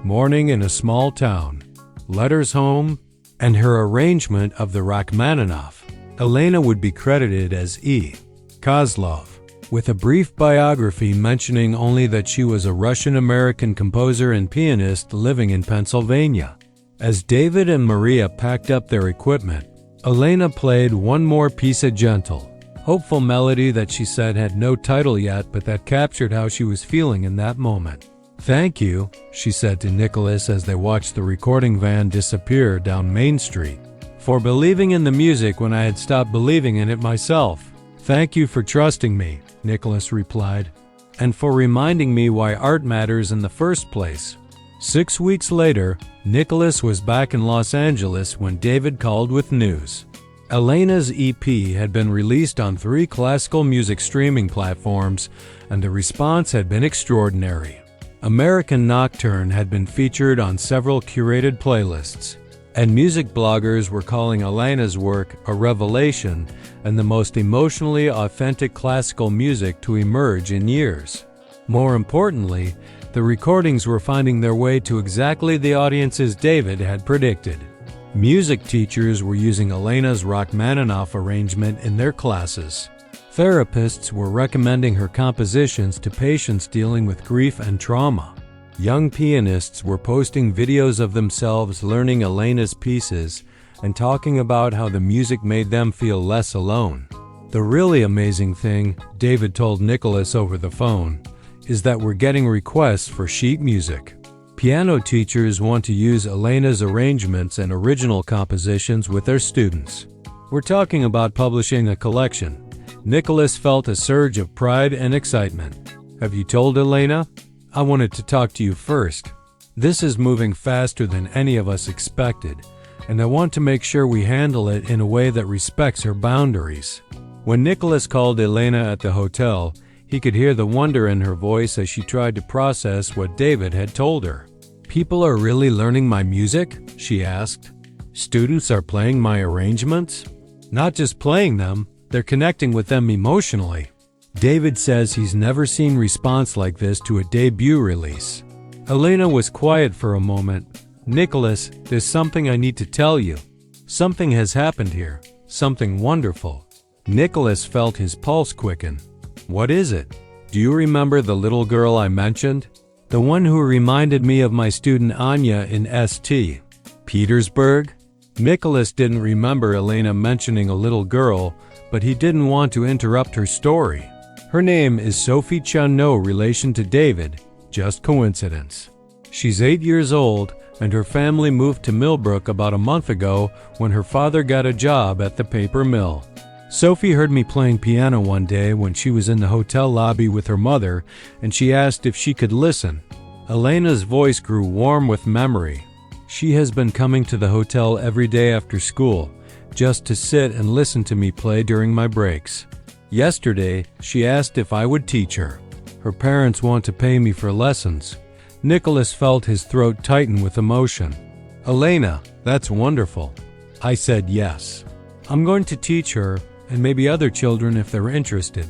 Morning in a Small Town, Letters Home, and her arrangement of the Rachmaninoff. Elena would be credited as E. Kozlov, with a brief biography mentioning only that she was a Russian-American composer and pianist living in Pennsylvania. As David and Maria packed up their equipment, Elena played one more piece, a gentle, hopeful melody that she said had no title yet but that captured how she was feeling in that moment. Thank you, she said to Nicolas as they watched the recording van disappear down Main Street, for believing in the music when I had stopped believing in it myself. Thank you for trusting me, Nicolas replied, and for reminding me why art matters in the first place. 6 weeks later, Nicolas was back in Los Angeles when David called with news. Elena's EP had been released on 3 classical music streaming platforms, and the response had been extraordinary. American Nocturne had been featured on several curated playlists, and music bloggers were calling Elena's work a revelation and the most emotionally authentic classical music to emerge in years. More importantly, the recordings were finding their way to exactly the audiences David had predicted. Music teachers were using Elena's Rachmaninoff arrangement in their classes. Therapists were recommending her compositions to patients dealing with grief and trauma. Young pianists were posting videos of themselves learning Elena's pieces and talking about how the music made them feel less alone. The really amazing thing, David told Nicolas over the phone, is that we're getting requests for sheet music. Piano teachers want to use Elena's arrangements and original compositions with their students. We're talking about publishing a collection. Nicolas felt a surge of pride and excitement. Have you told Elena? I wanted to talk to you first. This is moving faster than any of us expected, and I want to make sure we handle it in a way that respects her boundaries. When Nicolas called Elena at the hotel, he could hear the wonder in her voice as she tried to process what David had told her. People are really learning my music? She asked. Students are playing my arrangements? Not just playing them, they're connecting with them emotionally. David says he's never seen response like this to a debut release. Elena was quiet for a moment. Nicolas, there's something I need to tell you. Something has happened here. Something wonderful. Nicolas felt his pulse quicken. What is it? Do you remember the little girl I mentioned? The one who reminded me of my student Anya in St. Petersburg? Nicolas didn't remember Elena mentioning a little girl, but he didn't want to interrupt her story. Her name is Sophie Chun, no relation to David, just coincidence. She's 8 years old, and her family moved to Millbrook about a month ago when her father got a job at the paper mill. Sophie heard me playing piano one day when she was in the hotel lobby with her mother, and she asked if she could listen. Elena's voice grew warm with memory. She has been coming to the hotel every day after school, just to sit and listen to me play during my breaks. Yesterday, she asked if I would teach her. Her parents want to pay me for lessons. Nicholas felt his throat tighten with emotion. Elena, that's wonderful. I said yes. I'm going to teach her, and maybe other children if they're interested.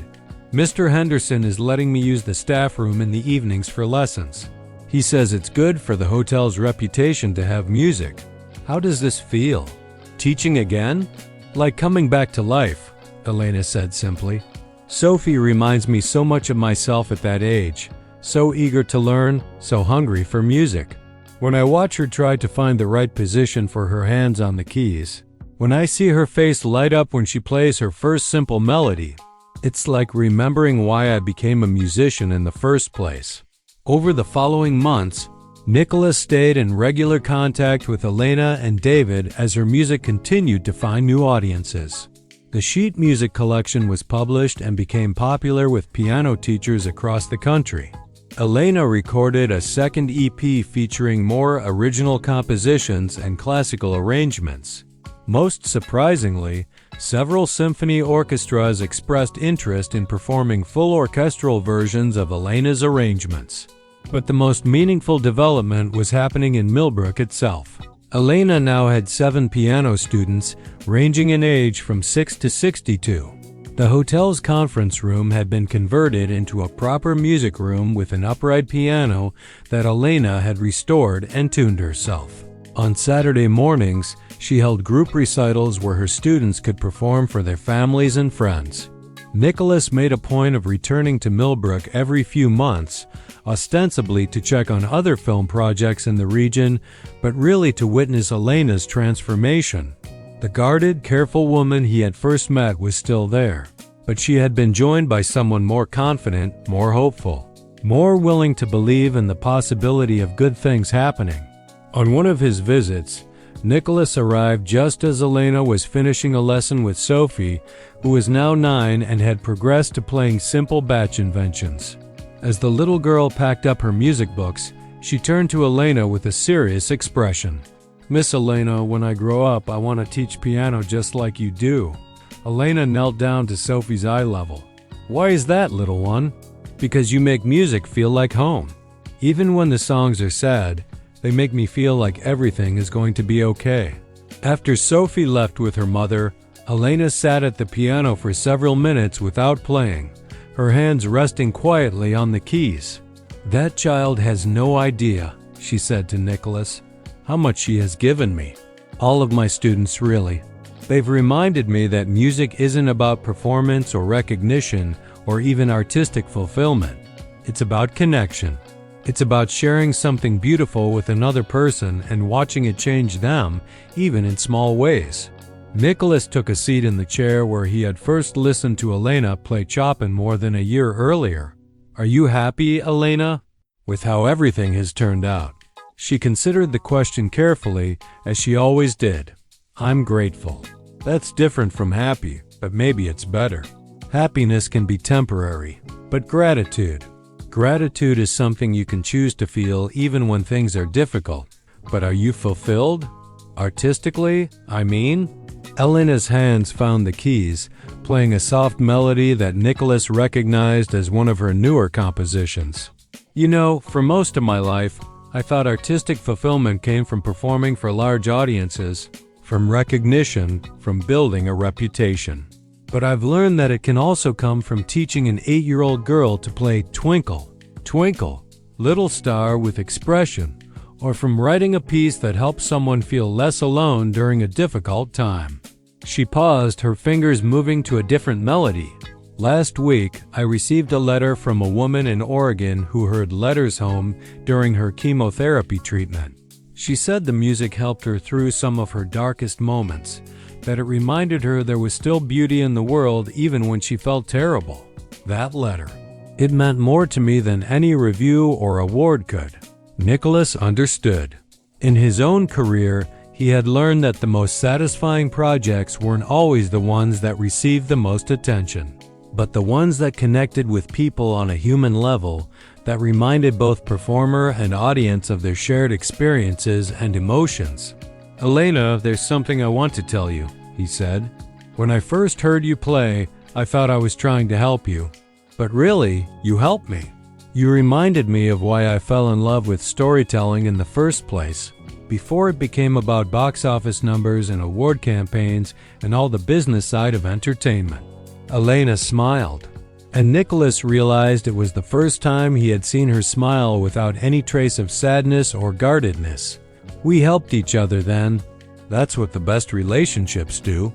Mr. Henderson is letting me use the staff room in the evenings for lessons. He says it's good for the hotel's reputation to have music. How does this feel? Teaching again? Like coming back to life, Elena said simply. Sophie reminds me so much of myself at that age, so eager to learn, so hungry for music. When I watch her try to find the right position for her hands on the keys, when I see her face light up when she plays her first simple melody, it's like remembering why I became a musician in the first place. Over the following months, Nicholas stayed in regular contact with Elena and David as her music continued to find new audiences. The sheet music collection was published and became popular with piano teachers across the country. Elena recorded a second EP featuring more original compositions and classical arrangements. Most surprisingly, several symphony orchestras expressed interest in performing full orchestral versions of Elena's arrangements. But the most meaningful development was happening in Millbrook itself. Elena now had 7 piano students, ranging in age from 6 to 62. The hotel's conference room had been converted into a proper music room with an upright piano that Elena had restored and tuned herself. On Saturday mornings, she held group recitals where her students could perform for their families and friends. Nicholas made a point of returning to Millbrook every few months, ostensibly to check on other film projects in the region, but really to witness Elena's transformation. The guarded, careful woman he had first met was still there, but she had been joined by someone more confident, more hopeful, more willing to believe in the possibility of good things happening. On one of his visits, Nicholas arrived just as Elena was finishing a lesson with Sophie, who was now 9 and had progressed to playing simple batch inventions. As the little girl packed up her music books, she turned to Elena with a serious expression. "Miss Elena, when I grow up, I want to teach piano just like you do." Elena knelt down to Sophie's eye level. "Why is that, little one?" "Because you make music feel like home. Even when the songs are sad, they make me feel like everything is going to be okay." After Sophie left with her mother, Elena sat at the piano for several minutes without playing, her hands resting quietly on the keys. "That child has no idea," she said to Nicholas, "how much she has given me. All of my students, really. They've reminded me that music isn't about performance or recognition or even artistic fulfillment. It's about connection. It's about sharing something beautiful with another person and watching it change them, even in small ways." Nicholas took a seat in the chair where he had first listened to Elena play Chopin more than a year earlier. "Are you happy, Elena, with how everything has turned out?" She considered the question carefully, as she always did. "I'm grateful." "That's different from happy, but maybe it's better. Happiness can be temporary, but Gratitude is something you can choose to feel even when things are difficult. But are you fulfilled? Artistically, I mean?" Elena's hands found the keys, playing a soft melody that Nicholas recognized as one of her newer compositions. "You know, for most of my life, I thought artistic fulfillment came from performing for large audiences, from recognition, from building a reputation. But I've learned that it can also come from teaching an 8-year-old girl to play Twinkle, Twinkle, Little Star with expression, or from writing a piece that helps someone feel less alone during a difficult time." She paused, her fingers moving to a different melody. "Last week, I received a letter from a woman in Oregon who heard Letters home during her chemotherapy treatment. She said the music helped her through some of her darkest moments, that it reminded her there was still beauty in the world even when she felt terrible. That letter. It meant more to me than any review or award could." Nicholas understood. In his own career, He had learned that the most satisfying projects weren't always the ones that received the most attention, but the ones that connected with people on a human level, that reminded both performer and audience of their shared experiences and emotions. "Elena, there's something I want to tell you," he said. "When I first heard you play, I thought I was trying to help you. But really, you helped me. You reminded me of why I fell in love with storytelling in the first place, before it became about box office numbers and award campaigns and all the business side of entertainment." Elena smiled, and Nicholas realized it was the first time he had seen her smile without any trace of sadness or guardedness. "We helped each other then. That's what the best relationships do."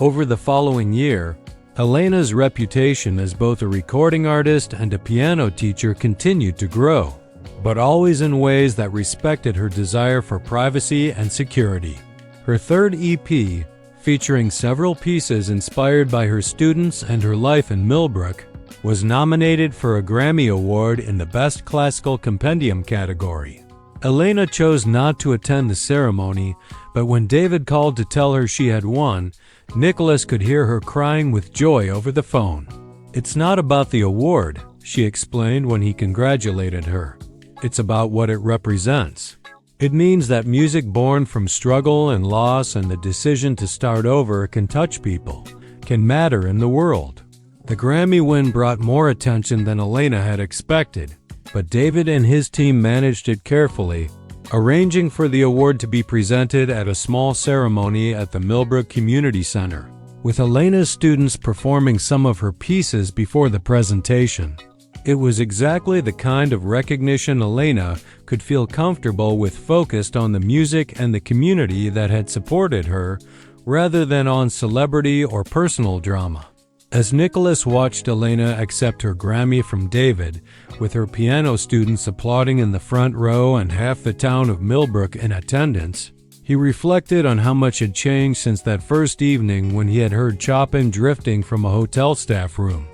Over the following year, Elena's reputation as both a recording artist and a piano teacher continued to grow, but always in ways that respected her desire for privacy and security. Her third EP, featuring several pieces inspired by her students and her life in Millbrook, was nominated for a Grammy Award in the Best Classical Compendium category. Elena chose not to attend the ceremony, but when David called to tell her she had won, Nicholas could hear her crying with joy over the phone. "It's not about the award," she explained when he congratulated her. "It's about what it represents. It means that music born from struggle and loss and the decision to start over can touch people, can matter in the world." The Grammy win brought more attention than Elena had expected, but David and his team managed it carefully, arranging for the award to be presented at a small ceremony at the Millbrook Community Center, with Elena's students performing some of her pieces before the presentation. It was exactly the kind of recognition Elena could feel comfortable with, focused on the music and the community that had supported her, rather than on celebrity or personal drama. As Nicholas watched Elena accept her Grammy from David, with her piano students applauding in the front row and half the town of Millbrook in attendance, he reflected on how much had changed since that first evening when he had heard Chopin drifting from a hotel staff room.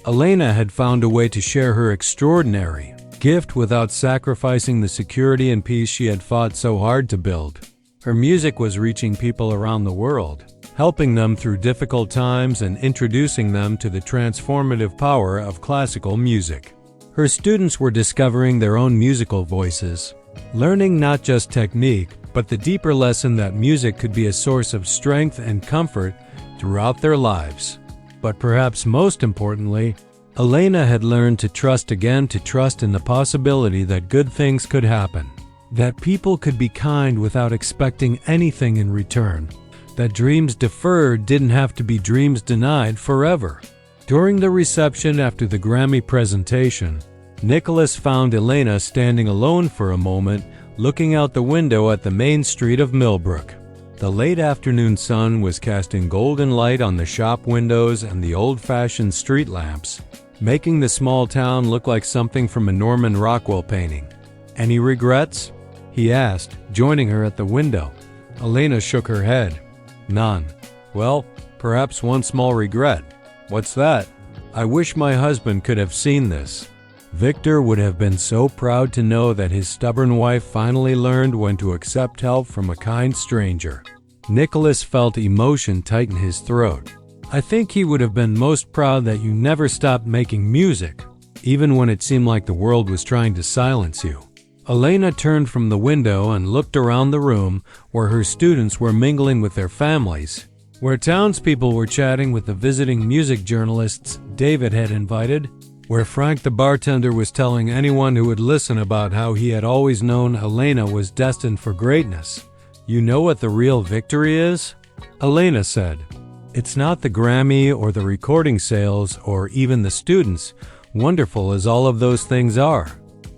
Elena had found a way to share her extraordinary gift without sacrificing the security and peace she had fought so hard to build. Her music was reaching people around the world, helping them through difficult times and introducing them to the transformative power of classical music. Her students were discovering their own musical voices, learning not just technique, but the deeper lesson that music could be a source of strength and comfort throughout their lives. But perhaps most importantly, Elena had learned to trust again, to trust in the possibility that good things could happen, that people could be kind without expecting anything in return, that dreams deferred didn't have to be dreams denied forever. During the reception after the Grammy presentation, Nicholas found Elena standing alone for a moment, looking out the window at the main street of Millbrook. The late afternoon sun was casting golden light on the shop windows and the old-fashioned street lamps, making the small town look like something from a Norman Rockwell painting. "Any regrets?" he asked, joining her at the window. Elena shook her head. "None." "Well, perhaps one small regret." "What's that?" "I wish my husband could have seen this. Victor would have been so proud to know that his stubborn wife finally learned when to accept help from a kind stranger." Nicholas felt emotion tighten his throat. "I think he would have been most proud that you never stopped making music, even when it seemed like the world was trying to silence you." Elena turned from the window and looked around the room where her students were mingling with their families, where townspeople were chatting with the visiting music journalists David had invited, where Frank the bartender was telling anyone who would listen about how he had always known Elena was destined for greatness. "You know what the real victory is?" Elena said. "It's not the Grammy or the recording sales or even the students, wonderful as all of those things are.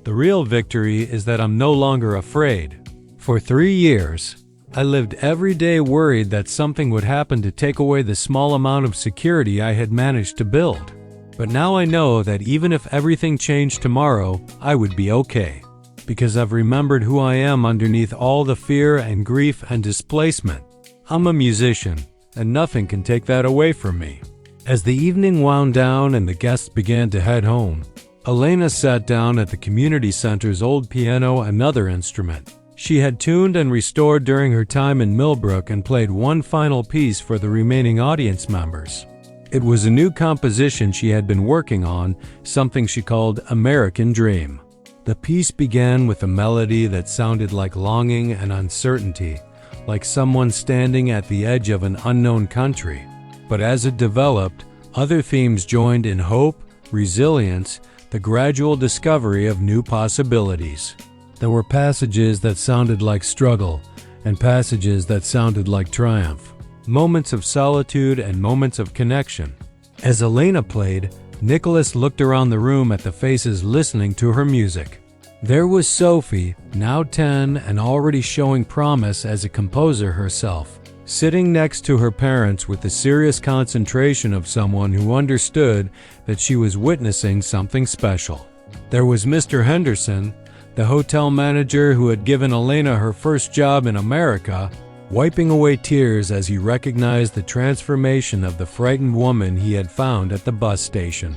The real victory is that I'm no longer afraid. For 3 years, I lived every day worried that something would happen to take away the small amount of security I had managed to build. But now I know that even if everything changed tomorrow, I would be okay, because I've remembered who I am underneath all the fear and grief and displacement. I'm a musician, and nothing can take that away from me." As the evening wound down and the guests began to head home, Elena sat down at the community center's old piano, another instrument. She had tuned and restored during her time in Millbrook and played one final piece for the remaining audience members. It was a new composition she had been working on, something she called American Dream. The piece began with a melody that sounded like longing and uncertainty, like someone standing at the edge of an unknown country. But as it developed, other themes joined in hope, resilience, the gradual discovery of new possibilities. There were passages that sounded like struggle and passages that sounded like triumph, moments of solitude and moments of connection. As Elena played, Nicolas looked around the room at the faces listening to her music. There was Sophie, now 10 and already showing promise as a composer herself, sitting next to her parents with the serious concentration of someone who understood that she was witnessing something special. There was Mr. Henderson, the hotel manager who had given Elena her first job in America, wiping away tears as he recognized the transformation of the frightened woman he had found at the bus station.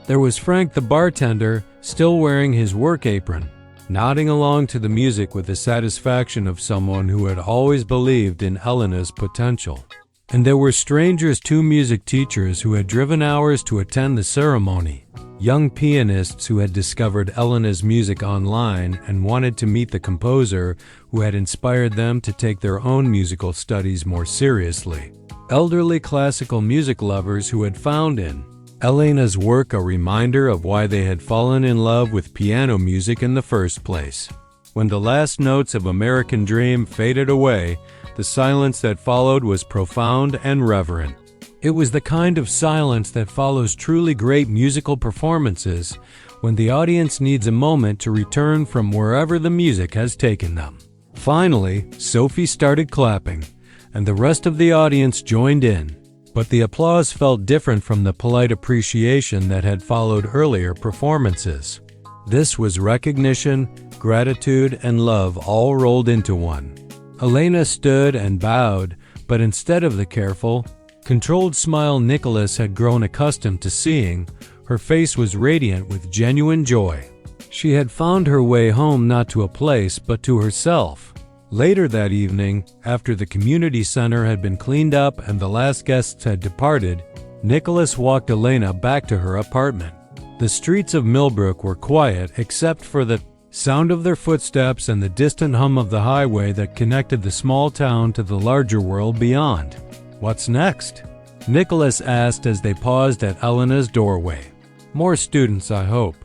There was Frank the bartender, still wearing his work apron, nodding along to the music with the satisfaction of someone who had always believed in Elena's potential. And there were strangers, two music teachers who had driven hours to attend the ceremony, young pianists who had discovered Elena's music online and wanted to meet the composer who had inspired them to take their own musical studies more seriously, elderly classical music lovers who had found in Elena's work a reminder of why they had fallen in love with piano music in the first place. When the last notes of American Dream faded away, the silence that followed was profound and reverent. It was the kind of silence that follows truly great musical performances, when the audience needs a moment to return from wherever the music has taken them. Finally, Sophie started clapping, and the rest of the audience joined in. But the applause felt different from the polite appreciation that had followed earlier performances. This was recognition, gratitude, and love all rolled into one. Elena stood and bowed, but instead of the careful, controlled smile Nicolas had grown accustomed to seeing, her face was radiant with genuine joy. She had found her way home, not to a place, but to herself. Later that evening, after the community center had been cleaned up and the last guests had departed, Nicolas walked Elena back to her apartment. The streets of Millbrook were quiet except for the sound of their footsteps and the distant hum of the highway that connected the small town to the larger world beyond. "What's next?" Nicolas asked as they paused at Elena's doorway. "More students, I hope.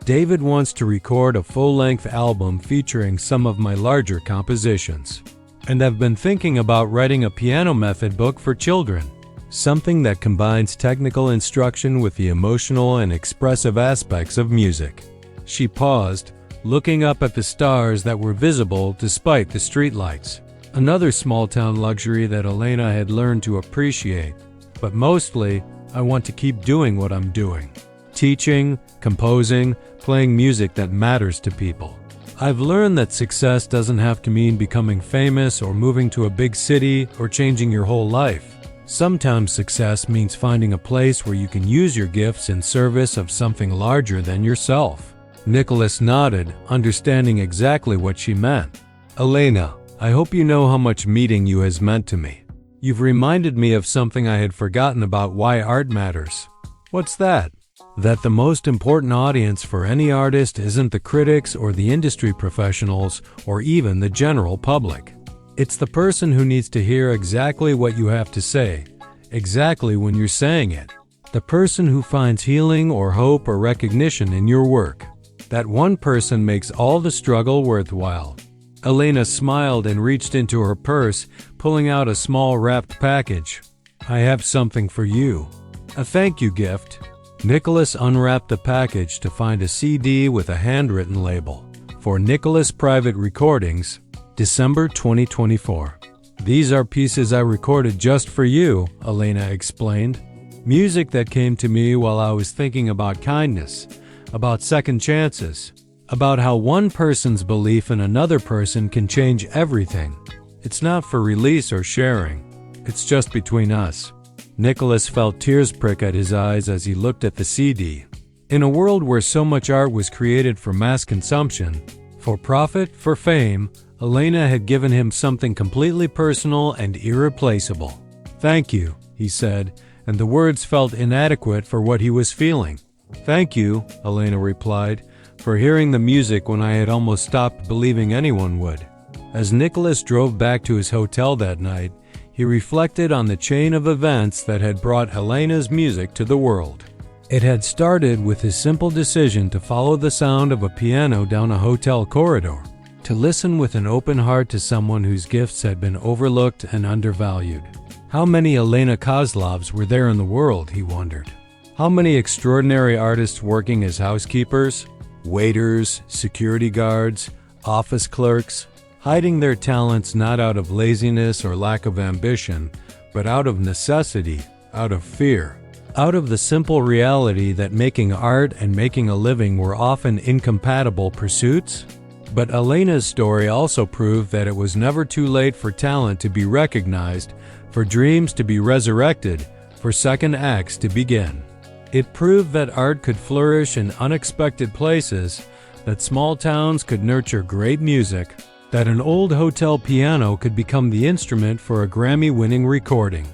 David wants to record a full-length album featuring some of my larger compositions. And I've been thinking about writing a piano method book for children, something that combines technical instruction with the emotional and expressive aspects of music." She paused, looking up at the stars that were visible despite the streetlights. Another small-town luxury that Elena had learned to appreciate. But mostly, I want to keep doing what I'm doing. Teaching, composing, playing music that matters to people. I've learned that success doesn't have to mean becoming famous or moving to a big city or changing your whole life. Sometimes success means finding a place where you can use your gifts in service of something larger than yourself. Nicolas nodded, understanding exactly what she meant. "Elena, I hope you know how much meeting you has meant to me. You've reminded me of something I had forgotten about why art matters." "What's that?" "That the most important audience for any artist isn't the critics or the industry professionals or even the general public. It's the person who needs to hear exactly what you have to say, exactly when you're saying it. The person who finds healing or hope or recognition in your work. That one person makes all the struggle worthwhile." Elena smiled and reached into her purse, pulling out a small wrapped package. "I have something for you. A thank you gift." Nicolas unwrapped the package to find a CD with a handwritten label. "For Nicolas Private Recordings, December 2024. These are pieces I recorded just for you," Elena explained. "Music that came to me while I was thinking about kindness, about second chances, about how one person's belief in another person can change everything. It's not for release or sharing. It's just between us." Nicolas felt tears prick at his eyes as he looked at the CD. In a world where so much art was created for mass consumption, for profit, for fame, Elena had given him something completely personal and irreplaceable. "Thank you," he said, and the words felt inadequate for what he was feeling. "Thank you," Elena replied, "for hearing the music when I had almost stopped believing anyone would." As Nicholas drove back to his hotel that night, he reflected on the chain of events that had brought Elena's music to the world. It had started with his simple decision to follow the sound of a piano down a hotel corridor, to listen with an open heart to someone whose gifts had been overlooked and undervalued. How many Elena Kozlovs were there in the world, he wondered. How many extraordinary artists working as housekeepers, waiters, security guards, office clerks, hiding their talents not out of laziness or lack of ambition, but out of necessity, out of fear, out of the simple reality that making art and making a living were often incompatible pursuits? But Elena's story also proved that it was never too late for talent to be recognized, for dreams to be resurrected, for second acts to begin. It proved that art could flourish in unexpected places, that small towns could nurture great music, that an old hotel piano could become the instrument for a Grammy-winning recording.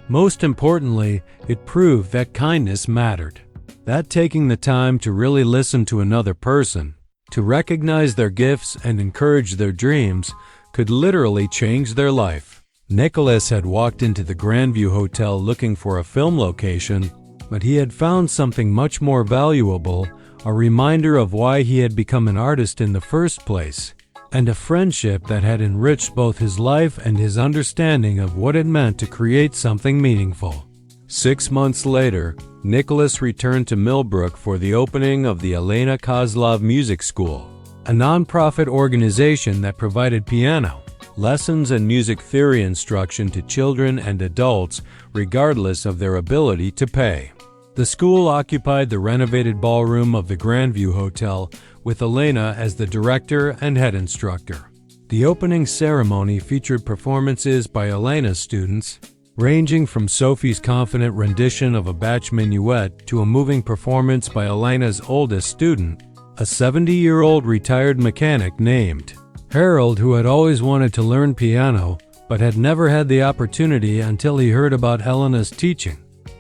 Most importantly, it proved that kindness mattered, that taking the time to really listen to another person, to recognize their gifts and encourage their dreams, could literally change their life. Nicholas had walked into the Grandview Hotel looking for a film location, but he had found something much more valuable, a reminder of why he had become an artist in the first place, and a friendship that had enriched both his life and his understanding of what it meant to create something meaningful. 6 months later, Nicholas returned to Millbrook for the opening of the Elena Kozlov Music School, a non-profit organization that provided piano lessons and music theory instruction to children and adults regardless of their ability to pay. The school occupied the renovated ballroom of the Grandview Hotel, with Elena as the director and head instructor. The opening ceremony featured performances by Elena's students, ranging from Sophie's confident rendition of a Bach minuet to a moving performance by Elena's oldest student, a 70-year-old retired mechanic named Harold, who had always wanted to learn piano but had never had the opportunity until he heard about Elena's teaching.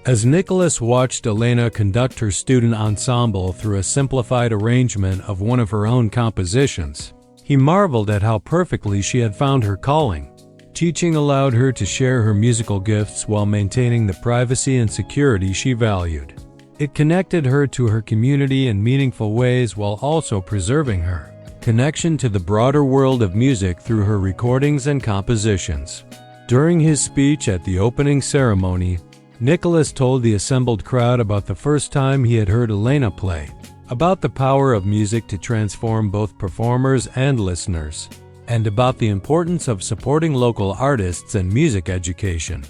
As Nicholas watched Elena conduct her student ensemble through a simplified arrangement of one of her own compositions, he marveled at how perfectly she had found her calling. Teaching allowed her to share her musical gifts while maintaining the privacy and security she valued. It connected her to her community in meaningful ways while also preserving her connection to the broader world of music through her recordings and compositions. During his speech at the opening ceremony, Nicholas told the assembled crowd about the first time he had heard Elena play, about the power of music to transform both performers and listeners, and about the importance of supporting local artists and music education.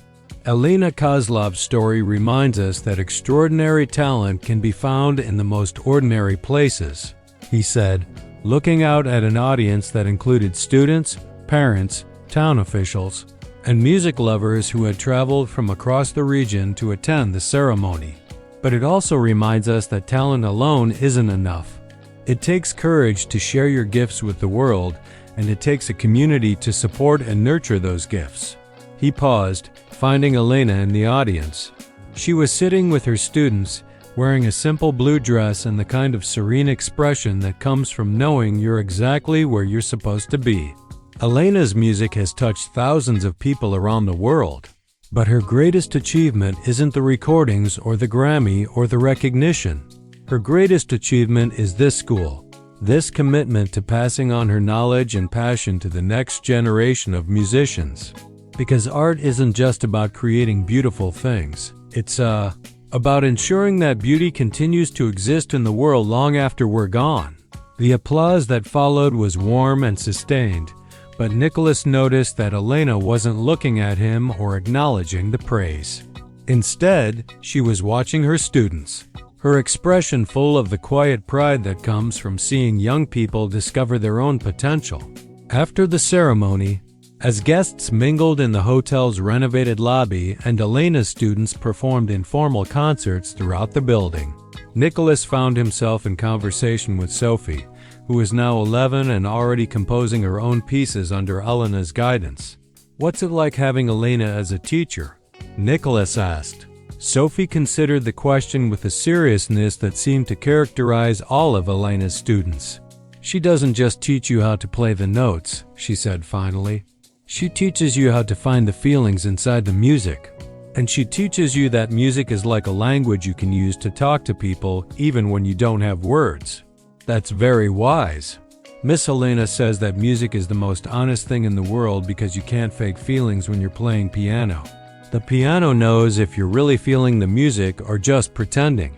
Elena Kozlov's story reminds us that extraordinary talent can be found in the most ordinary places, he said, looking out at an audience that included students, parents, town officials, and music lovers who had traveled from across the region to attend the ceremony. But it also reminds us that talent alone isn't enough. It takes courage to share your gifts with the world, and it takes a community to support and nurture those gifts. He paused, finding Elena in the audience. She was sitting with her students, wearing a simple blue dress and the kind of serene expression that comes from knowing you're exactly where you're supposed to be. Elena's music has touched thousands of people around the world, but her greatest achievement isn't the recordings or the Grammy or the recognition. Her greatest achievement is this school, this commitment to passing on her knowledge and passion to the next generation of musicians. Because art isn't just about creating beautiful things, it's about ensuring that beauty continues to exist in the world long after we're gone. The applause that followed was warm and sustained, but Nicholas noticed that Elena wasn't looking at him or acknowledging the praise. Instead, she was watching her students, her expression full of the quiet pride that comes from seeing young people discover their own potential. After the ceremony, as guests mingled in the hotel's renovated lobby and Elena's students performed informal concerts throughout the building, Nicholas found himself in conversation with Sophie, who is now 11 and already composing her own pieces under Elena's guidance. "What's it like having Elena as a teacher?" Nicholas asked. Sophie considered the question with a seriousness that seemed to characterize all of Elena's students. "She doesn't just teach you how to play the notes," she said finally. "She teaches you how to find the feelings inside the music. And she teaches you that music is like a language you can use to talk to people even when you don't have words." "That's very wise." Miss Elena says that music is the most honest thing in the world because you can't fake feelings when you're playing piano. The piano knows if you're really feeling the music or just pretending.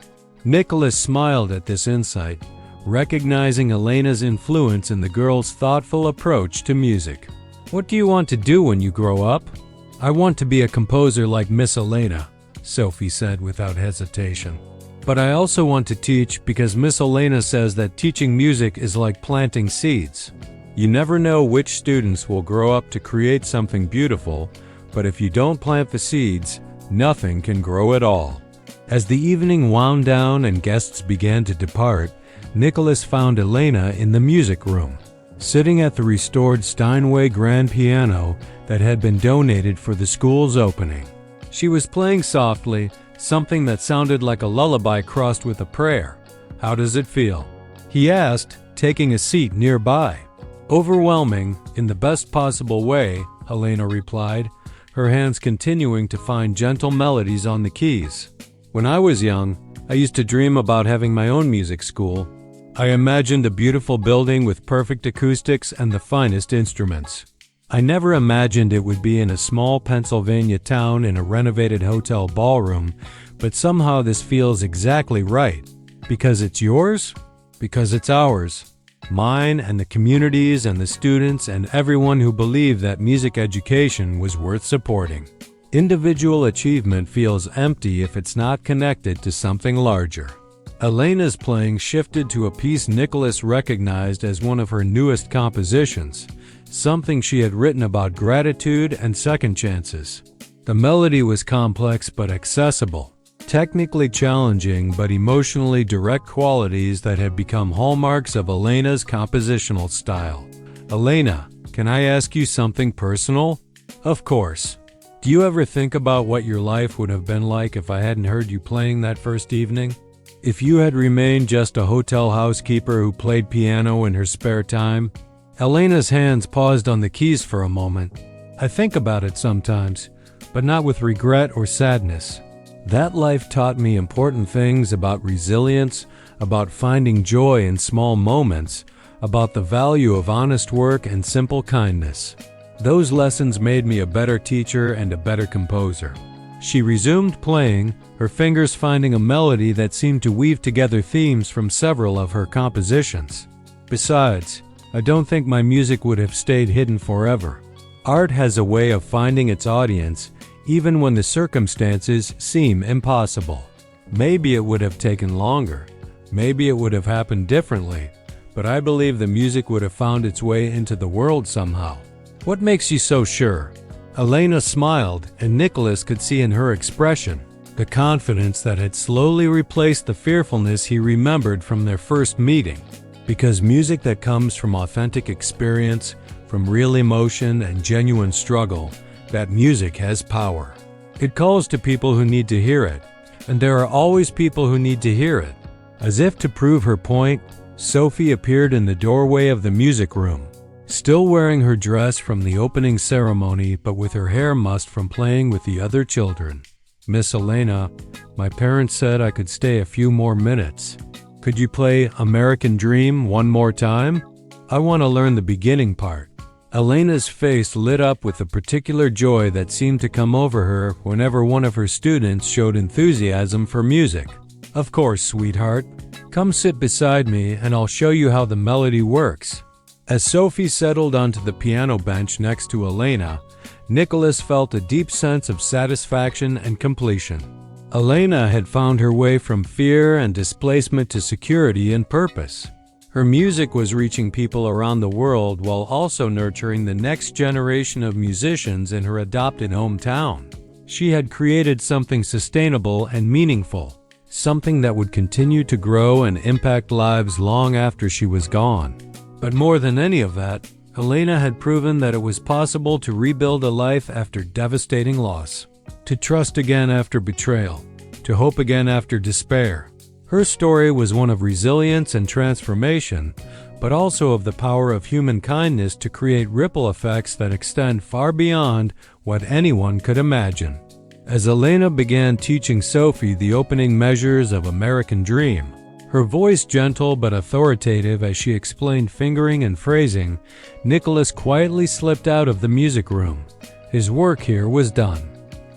Nicholas smiled at this insight, recognizing Elena's influence in the girl's thoughtful approach to music. "What do you want to do when you grow up?" "I want to be a composer like Miss Elena," Sophie said without hesitation. "But I also want to teach because Miss Elena says that teaching music is like planting seeds. You never know which students will grow up to create something beautiful, but if you don't plant the seeds, nothing can grow at all." As the evening wound down and guests began to depart, Nicholas found Elena in the music room, sitting at the restored Steinway grand piano that had been donated for the school's opening. She was playing softly, something that sounded like a lullaby crossed with a prayer. "How does it feel?" he asked, taking a seat nearby. "Overwhelming, in the best possible way," Elena replied, her hands continuing to find gentle melodies on the keys. "When I was young, I used to dream about having my own music school. I imagined a beautiful building with perfect acoustics and the finest instruments. I never imagined it would be in a small Pennsylvania town in a renovated hotel ballroom, but somehow this feels exactly right. Because it's yours? Because it's ours. Mine and the communities and the students and everyone who believed that music education was worth supporting. Individual achievement feels empty if it's not connected to something larger." Elena's playing shifted to a piece Nicholas recognized as one of her newest compositions, something she had written about gratitude and second chances. The melody was complex but accessible, technically challenging but emotionally direct qualities that had become hallmarks of Elena's compositional style. "Elena, can I ask you something personal?" "Of course. Do you ever think about what your life would have been like if I hadn't heard you playing that first evening? If you had remained just a hotel housekeeper who played piano in her spare time?" Elena's hands paused on the keys for a moment. "I think about it sometimes, but not with regret or sadness. That life taught me important things about resilience, about finding joy in small moments, about the value of honest work and simple kindness. Those lessons made me a better teacher and a better composer." She resumed playing, her fingers finding a melody that seemed to weave together themes from several of her compositions. "Besides, I don't think my music would have stayed hidden forever. Art has a way of finding its audience even when the circumstances seem impossible. Maybe it would have taken longer, maybe it would have happened differently, but I believe the music would have found its way into the world somehow." "What makes you so sure?" Elena smiled, and Nicholas could see in her expression the confidence that had slowly replaced the fearfulness he remembered from their first meeting. "Because music that comes from authentic experience, from real emotion and genuine struggle, that music has power. It calls to people who need to hear it, and there are always people who need to hear it." As if to prove her point, Sophie appeared in the doorway of the music room, still wearing her dress from the opening ceremony but with her hair mussed from playing with the other children. "Miss Elena, my parents said I could stay a few more minutes. Could you play American Dream one more time? I want to learn the beginning part." Elena's face lit up with a particular joy that seemed to come over her whenever one of her students showed enthusiasm for music. "Of course, sweetheart. Come sit beside me and I'll show you how the melody works." As Sophie settled onto the piano bench next to Elena, Nicholas felt a deep sense of satisfaction and completion. Elena had found her way from fear and displacement to security and purpose. Her music was reaching people around the world while also nurturing the next generation of musicians in her adopted hometown. She had created something sustainable and meaningful, something that would continue to grow and impact lives long after she was gone. But more than any of that, Elena had proven that it was possible to rebuild a life after devastating loss, to trust again after betrayal, to hope again after despair. Her story was one of resilience and transformation, but also of the power of human kindness to create ripple effects that extend far beyond what anyone could imagine. As Elena began teaching Sophie the opening measures of American Dream, her voice gentle but authoritative as she explained fingering and phrasing, Nicolas quietly slipped out of the music room. His work here was done.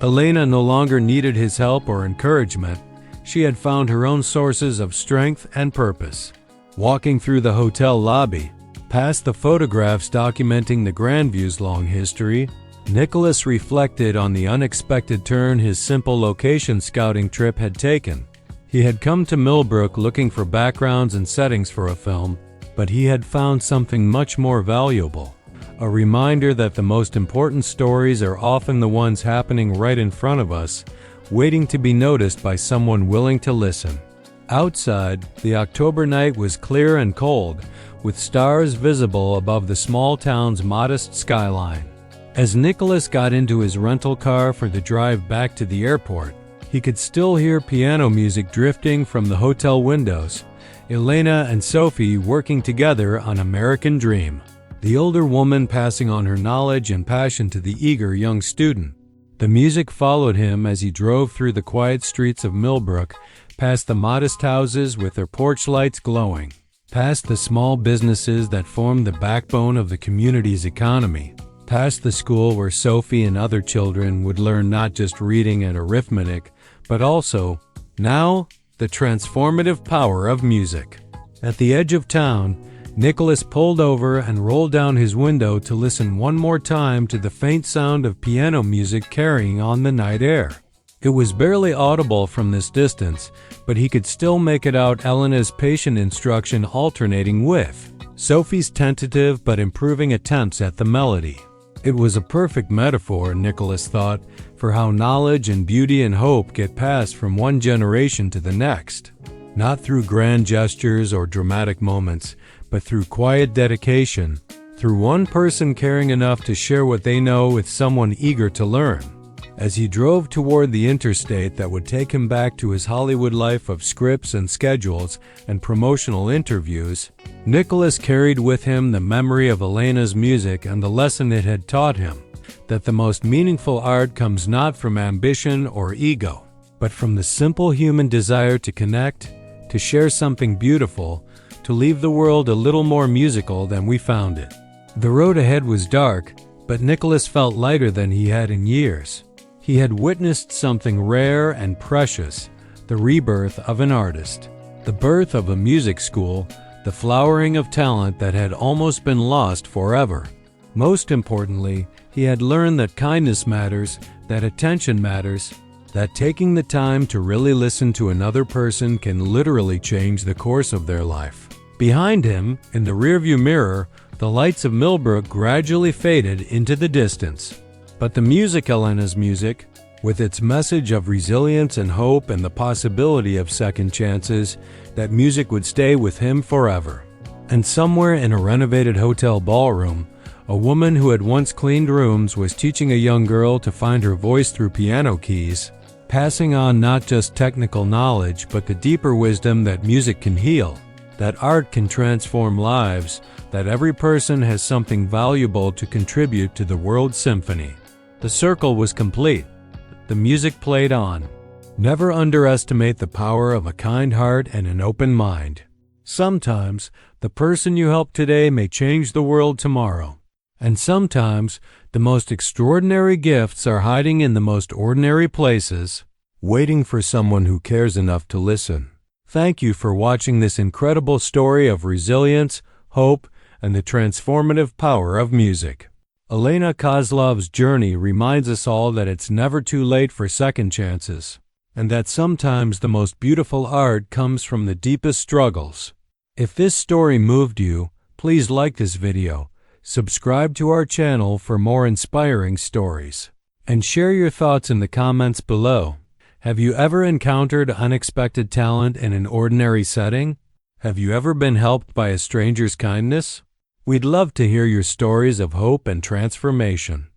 Elena no longer needed his help or encouragement. She had found her own sources of strength and purpose. Walking through the hotel lobby, past the photographs documenting the Grandview's long history, Nicolas reflected on the unexpected turn his simple location scouting trip had taken. He had come to Millbrook looking for backgrounds and settings for a film, but he had found something much more valuable. A reminder that the most important stories are often the ones happening right in front of us, waiting to be noticed by someone willing to listen. Outside, the October night was clear and cold, with stars visible above the small town's modest skyline. As Nicolas got into his rental car for the drive back to the airport, he could still hear piano music drifting from the hotel windows, Elena and Sophie working together on American Dream, the older woman passing on her knowledge and passion to the eager young student. The music followed him as he drove through the quiet streets of Millbrook, past the modest houses with their porch lights glowing, past the small businesses that formed the backbone of the community's economy, past the school where Sophie and other children would learn not just reading and arithmetic, but also, now, the transformative power of music. At the edge of town, Nicolas pulled over and rolled down his window to listen one more time to the faint sound of piano music carrying on the night air. It was barely audible from this distance, but he could still make it out Elena's patient instruction alternating with Sophie's tentative but improving attempts at the melody. It was a perfect metaphor, Nicolas thought, for how knowledge and beauty and hope get passed from one generation to the next. Not through grand gestures or dramatic moments, but through quiet dedication, through one person caring enough to share what they know with someone eager to learn. As he drove toward the interstate that would take him back to his Hollywood life of scripts and schedules and promotional interviews, Nicolas carried with him the memory of Elena's music and the lesson it had taught him, that the most meaningful art comes not from ambition or ego, but from the simple human desire to connect, to share something beautiful, to leave the world a little more musical than we found it. The road ahead was dark, but Nicolas felt lighter than he had in years. He had witnessed something rare and precious, the rebirth of an artist, the birth of a music school, the flowering of talent that had almost been lost forever. Most importantly, he had learned that kindness matters, that attention matters, that taking the time to really listen to another person can literally change the course of their life. Behind him, in the rearview mirror, the lights of Millbrook gradually faded into the distance. But the music, Elena's music, with its message of resilience and hope and the possibility of second chances, that music would stay with him forever. And somewhere in a renovated hotel ballroom, a woman who had once cleaned rooms was teaching a young girl to find her voice through piano keys, passing on not just technical knowledge but the deeper wisdom that music can heal, that art can transform lives, that every person has something valuable to contribute to the world symphony. The circle was complete. The music played on. Never underestimate the power of a kind heart and an open mind. Sometimes, the person you help today may change the world tomorrow. And sometimes, the most extraordinary gifts are hiding in the most ordinary places, waiting for someone who cares enough to listen. Thank you for watching this incredible story of resilience, hope, and the transformative power of music. Elena Kozlov's journey reminds us all that it's never too late for second chances, and that sometimes the most beautiful art comes from the deepest struggles. If this story moved you, please like this video, subscribe to our channel for more inspiring stories, and share your thoughts in the comments below. Have you ever encountered unexpected talent in an ordinary setting? Have you ever been helped by a stranger's kindness? We'd love to hear your stories of hope and transformation.